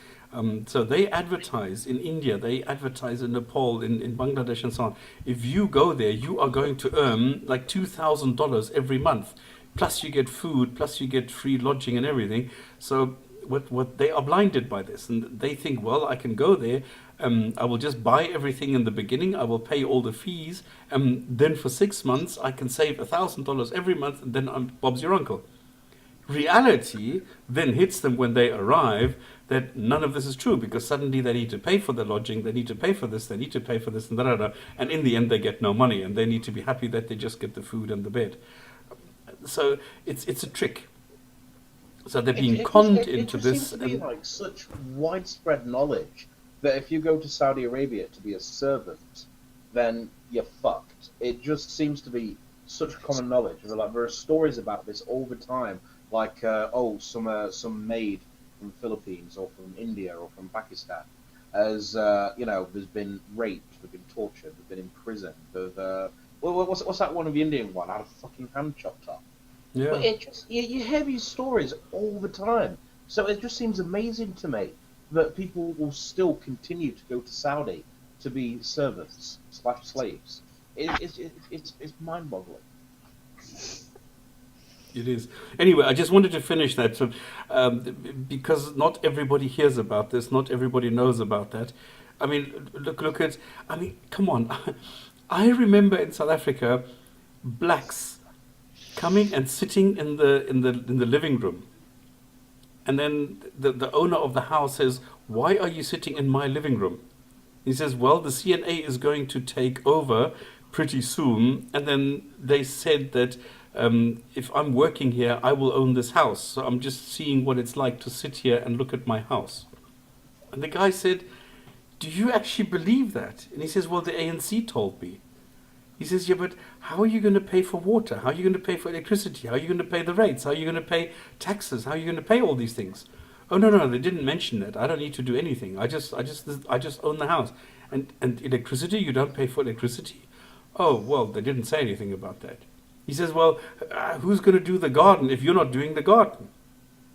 So they advertise in India, they advertise in Nepal, in Bangladesh and so on. If you go there, you are going to earn like $2,000 every month. Plus you get food, plus you get free lodging and everything. So what they are blinded by this. And they think, well, I can go there. I will just buy everything in the beginning. I will pay all the fees. Then for 6 months, I can save $1,000 every month. And then I'm Bob's your uncle. Reality then hits them when they arrive that none of this is true, because suddenly they need to pay for the lodging, they need to pay for this, they need to pay for this, and da-da-da. And in the end, they get no money, and they need to be happy that they just get the food and the bed. So it's a trick. So they're being conned into this. It seems to be like such widespread knowledge that if you go to Saudi Arabia to be a servant, then you're fucked. It just seems to be such common knowledge. Like, there are stories about this all the time. Like, some maid from Philippines or from India or from Pakistan has, has been raped, they've been tortured, they've been imprisoned. What's that one of the Indian one? Had a fucking hand chopped off. Yeah. But it just you hear these stories all the time. So it just seems amazing to me that people will still continue to go to Saudi to be servants / slaves. It's mind-boggling. It is. Anyway, I just wanted to finish that, so, because not everybody hears about this, not everybody knows about that. I mean, look at. I mean, come on. I remember in South Africa, blacks coming and sitting in the living room, and then the owner of the house says, "Why are you sitting in my living room?" He says, "Well, the CNA is going to take over pretty soon, and then they said that if I'm working here, I will own this house. So I'm just seeing what it's like to sit here and look at my house." And the guy said, "Do you actually believe that?" And he says, "Well, the ANC told me." He says, "Yeah, but how are you going to pay for water? How are you going to pay for electricity? How are you going to pay the rates? How are you going to pay taxes? How are you going to pay all these things?" "Oh, no, they didn't mention that. I don't need to do anything. I just own the house. And electricity, you don't pay for electricity?" "Oh, well, they didn't say anything about that." He says, "Well, who's going to do the garden if you're not doing the garden?"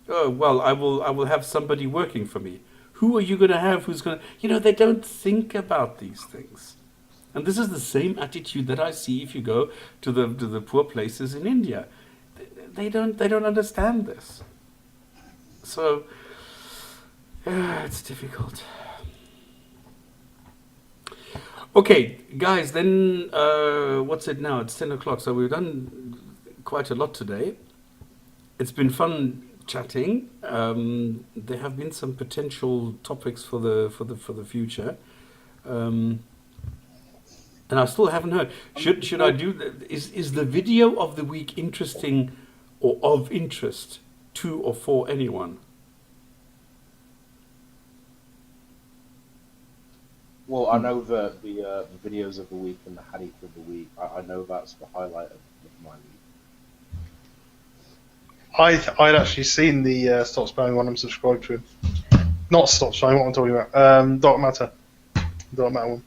"Oh, well, I will have somebody working for me." Who are you going to have who's going to... they don't think about these things. And this is the same attitude that I see if you go to the poor places in India. They don't understand this. So, it's difficult. Okay, guys, then what's it now? It's 10 o'clock, so we've done quite a lot today. It's been fun chatting. There have been some potential topics for the future. And I still haven't heard. Should I do that? Is the video of the week interesting or of interest to or for anyone? Well, I know the videos of the week and the Hadith of the week. I know that's the highlight of my week. I'd actually seen the Stopspamming one. I'm subscribed to. Not Stopspamming. What I'm talking about. Dark Matter one.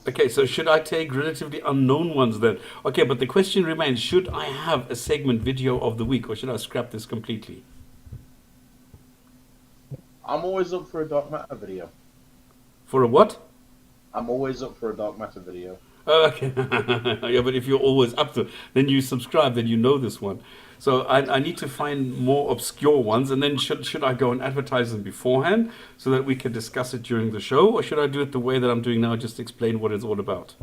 Okay, so should I take relatively unknown ones then? Okay, but the question remains, should I have a segment video of the week or should I scrap this completely? I'm always up for a Dark Matter video. For a what? I'm always up for a Dark Matter video. Oh, okay. Yeah, but if you're always up to, then you subscribe, then you know this one. So I need to find more obscure ones, and then should I go and advertise them beforehand so that we can discuss it during the show, or should I do it the way that I'm doing now, just explain what it's all about?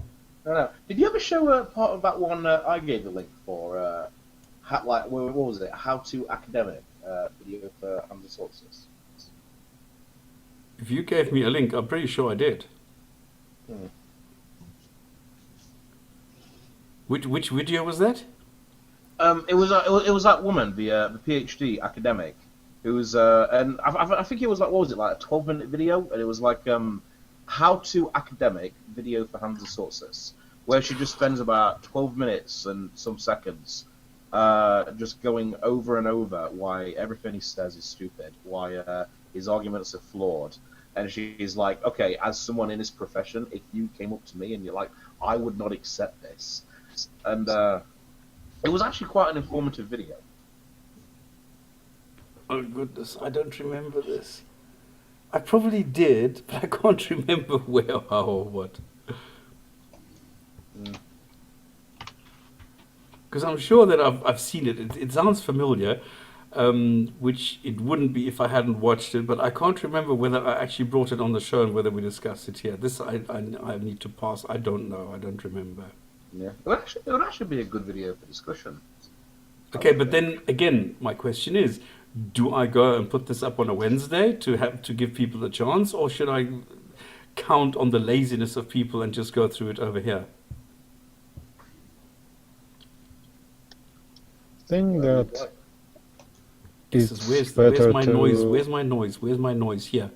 No. Did you ever show part of that one I gave the link for? What was it? How to Academic video for Hamza Solstice. If you gave me a link, I'm pretty sure I did. Which video was that? It was that woman, the PhD academic, who was and I think it was like, what was it, like a 12-minute video, and it was like how to academic video for Hamza Solstice, where she just spends about 12 minutes and some seconds just going over and over why everything he says is stupid, why his arguments are flawed. And she's like, okay, as someone in this profession, if you came up to me and you're like, I would not accept this. And it was actually quite an informative video. Oh, goodness, I don't remember this. I probably did, but I can't remember where, how, or what. Because I'm sure that I've seen it. It sounds familiar. Which it wouldn't be if I hadn't watched it, but I can't remember whether I actually brought it on the show and whether we discussed it here. This I need to pass. I don't know. I don't remember. Yeah, it would actually be a good video for discussion. Okay, but then again, my question is, do I go and put this up on a Wednesday to give people a chance, or should I count on the laziness of people and just go through it over here? I think that where's my noise? Where's my noise? Where's my noise? Here.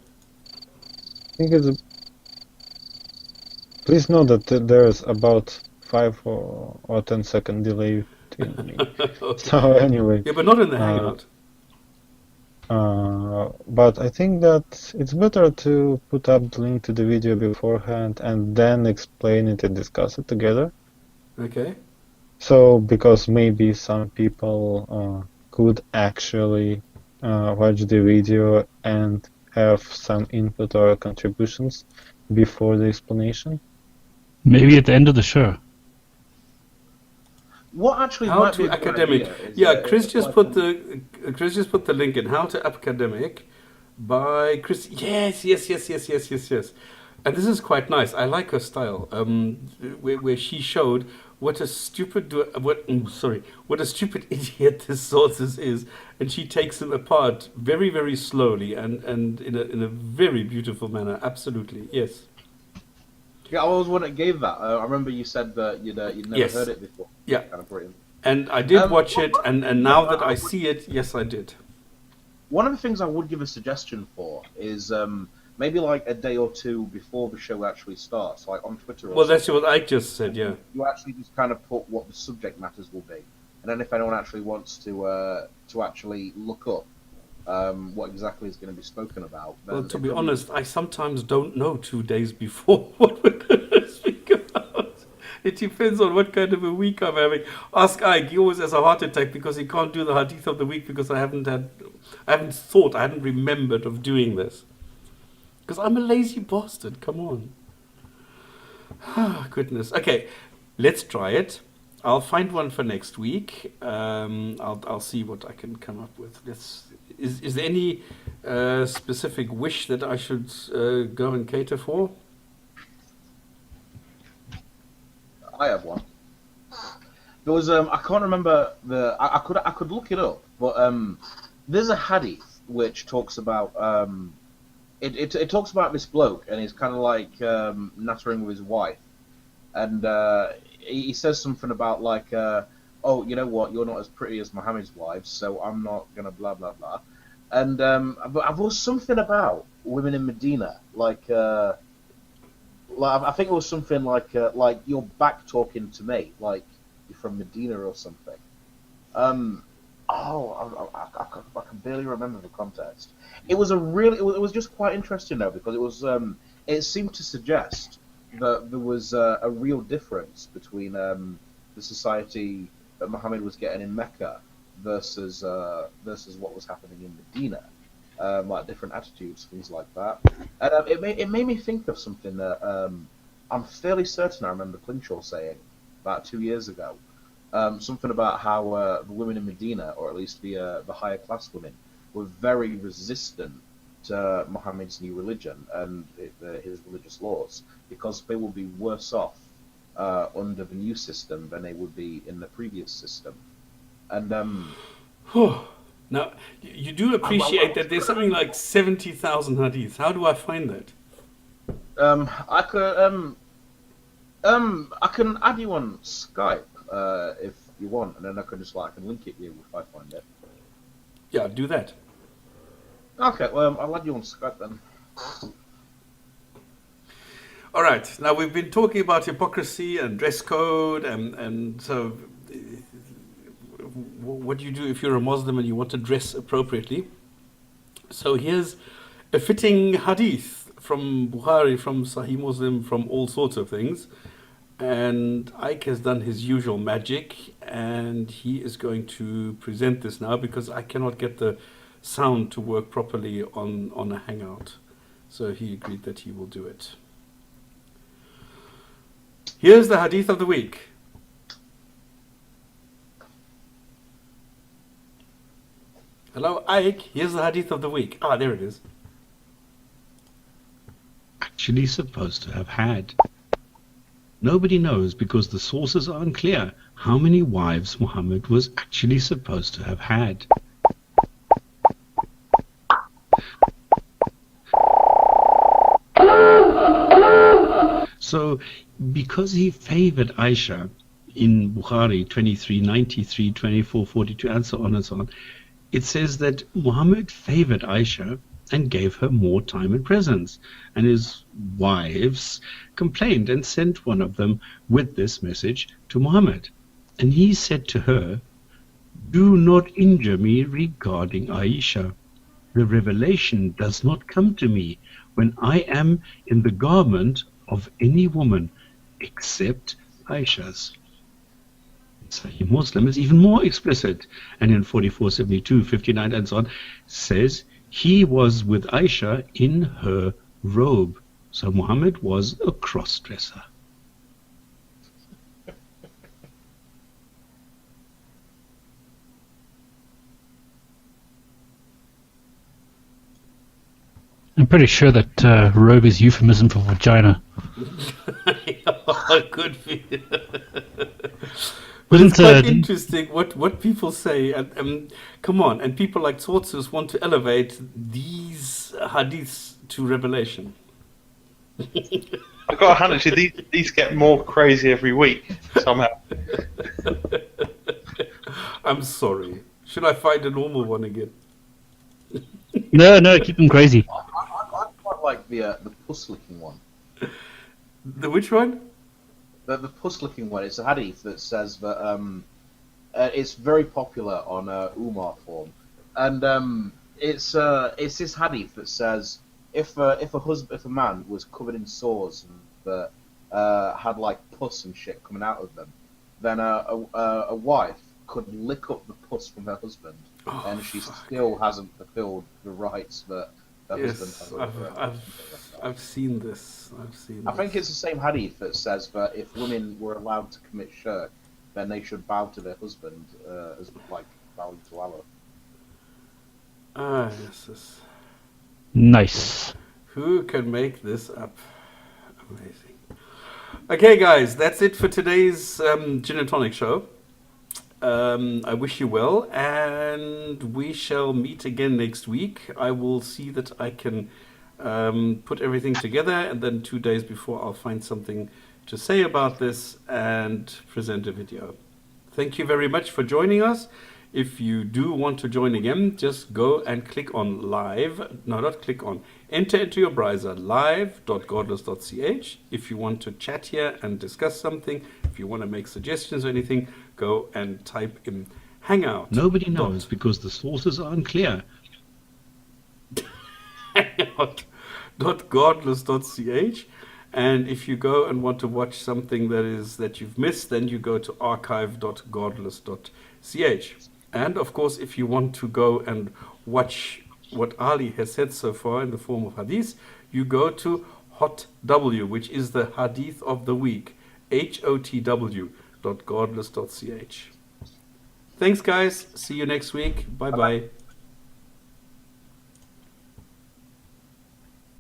I think it's please know that there's about 5 or 10 second delay between me. Okay. So anyway. Yeah, but not in the Hangout. But I think that it's better to put up the link to the video beforehand and then explain it and discuss it together. Okay. So, because maybe some people could actually watch the video and have some input or contributions before the explanation. Maybe at the end of the show. What actually How might to be a good Academic? idea is, Yeah, Chris just put the link in. How to Academic by Chris. Yes. And this is quite nice. I like her style, where she showed what a stupid what a stupid idiot this sources is, and she takes him apart very, very slowly and in a very beautiful manner. Absolutely, yes. Yeah, I was the one that gave that. I remember you said that you'd never Yes. heard it before. Yeah. Kind of brilliant. And I did watch it, and now that I see it, yes, I did. One of the things I would give a suggestion for is maybe like a day or two before the show actually starts, like on Twitter. Or Well, that's what I just said. Yeah. You actually just kind of put what the subject matters will be, and then if anyone actually wants to actually look up what exactly is going to be spoken about. Well, to be honest, I sometimes don't know 2 days before what we're going to speak about. It depends on what kind of a week I'm having. Ask Ike. He always has a heart attack because he can't do the Hadith of the week because I hadn't remembered of doing this. Because I'm a lazy bastard. Come on. Ah, goodness. Okay, let's try it. I'll find one for next week. I'll see what I can come up with. Is there any specific wish that I should go and cater for? I have one. There was I can't remember I could look it up, but there's a hadith which talks about it talks about this bloke, and he's kind of like nattering with his wife, and he says something about like oh, you know what, you're not as pretty as Muhammad's wives, so I'm not gonna blah blah blah, and but there was something about women in Medina, like I think it was something like you're back talking to me, like you're from Medina or something. I can barely remember the context. It was it was just quite interesting though, because it was it seemed to suggest that there was a real difference between the society that Muhammad was getting in Mecca versus what was happening in Medina. Like different attitudes, things like that. And it made me think of something that I'm fairly certain I remember Clinshaw saying about 2 years ago. Something about how the women in Medina, or at least the higher class women, were very resistant to Muhammad's new religion and his religious laws, because they would be worse off under the new system than they would be in the previous system. And now, you do appreciate that there's something like 70,000 hadiths. How do I find that? I can add you on Skype if you want, and then I can link it you if I find it. Yeah, do that. Okay, well, I'll add you on Skype then. All right. Now we've been talking about hypocrisy and dress code, and so. What do you do if you're a Muslim and you want to dress appropriately? So here's a fitting hadith from Bukhari, from Sahih Muslim, from all sorts of things. And Ike has done his usual magic, and he is going to present this now because I cannot get the sound to work properly on a Hangout. So he agreed that he will do it. Here's the hadith of the week. Hello, Ike. Here's the hadith of the week. Ah, there it is. Actually supposed to have had. Nobody knows, because the sources are unclear, how many wives Muhammad was actually supposed to have had. So, because he favored Aisha in Bukhari 23, 93, 24, 42, and so on and so on, it says that Muhammad favored Aisha and gave her more time and presence, and his wives complained and sent one of them with this message to Muhammad. And he said to her, "Do not injure me regarding Aisha. The revelation does not come to me when I am in the garment of any woman except Aisha's." Sahih Muslim is even more explicit, and in 44, 72, 59 and so on says he was with Aisha in her robe. So Muhammad was a cross-dresser. I'm pretty sure that robe is euphemism for vagina. Could be. But it's quite interesting what people say. And come on, and people like Tsortsus want to elevate these hadiths to revelation. I've got to hand it to you, these get more crazy every week, somehow. I'm sorry. Should I find a normal one again? No, keep them crazy. I quite like the puss-licking one. The which one? The puss-licking one. It's a hadith that says that it's very popular on Umar form, and it's this hadith that says if a man was covered in sores and had like pus and shit coming out of them, then a wife could lick up the pus from her husband, and she still hasn't fulfilled the rights that her husband has. I've seen this. I think it's the same hadith that says that if women were allowed to commit shirk, then they should bow to their husband as like bowing to Allah. Yes. Nice. Who can make this up? Amazing. Okay, guys, that's it for today's Gin and Tonic show. I wish you well, and we shall meet again next week. I will see that I can put everything together, and then 2 days before I'll find something to say about this and present a video. Thank you very much for joining us. If you do want to join again, just go and click on live. No, not click on. Enter into your browser live.godless.ch. If you want to chat here and discuss something, if you want to make suggestions or anything, go and type in Hangout. Nobody knows because the sources are unclear. Hangout.godless.ch. And if you go and want to watch something that you've missed, then you go to archive.godless.ch. And of course, if you want to go and watch what Ali has said so far in the form of hadith, you go to HotW, which is the hadith of the week, HOTW.godless.ch. Thanks, guys. See you next week. Bye-bye.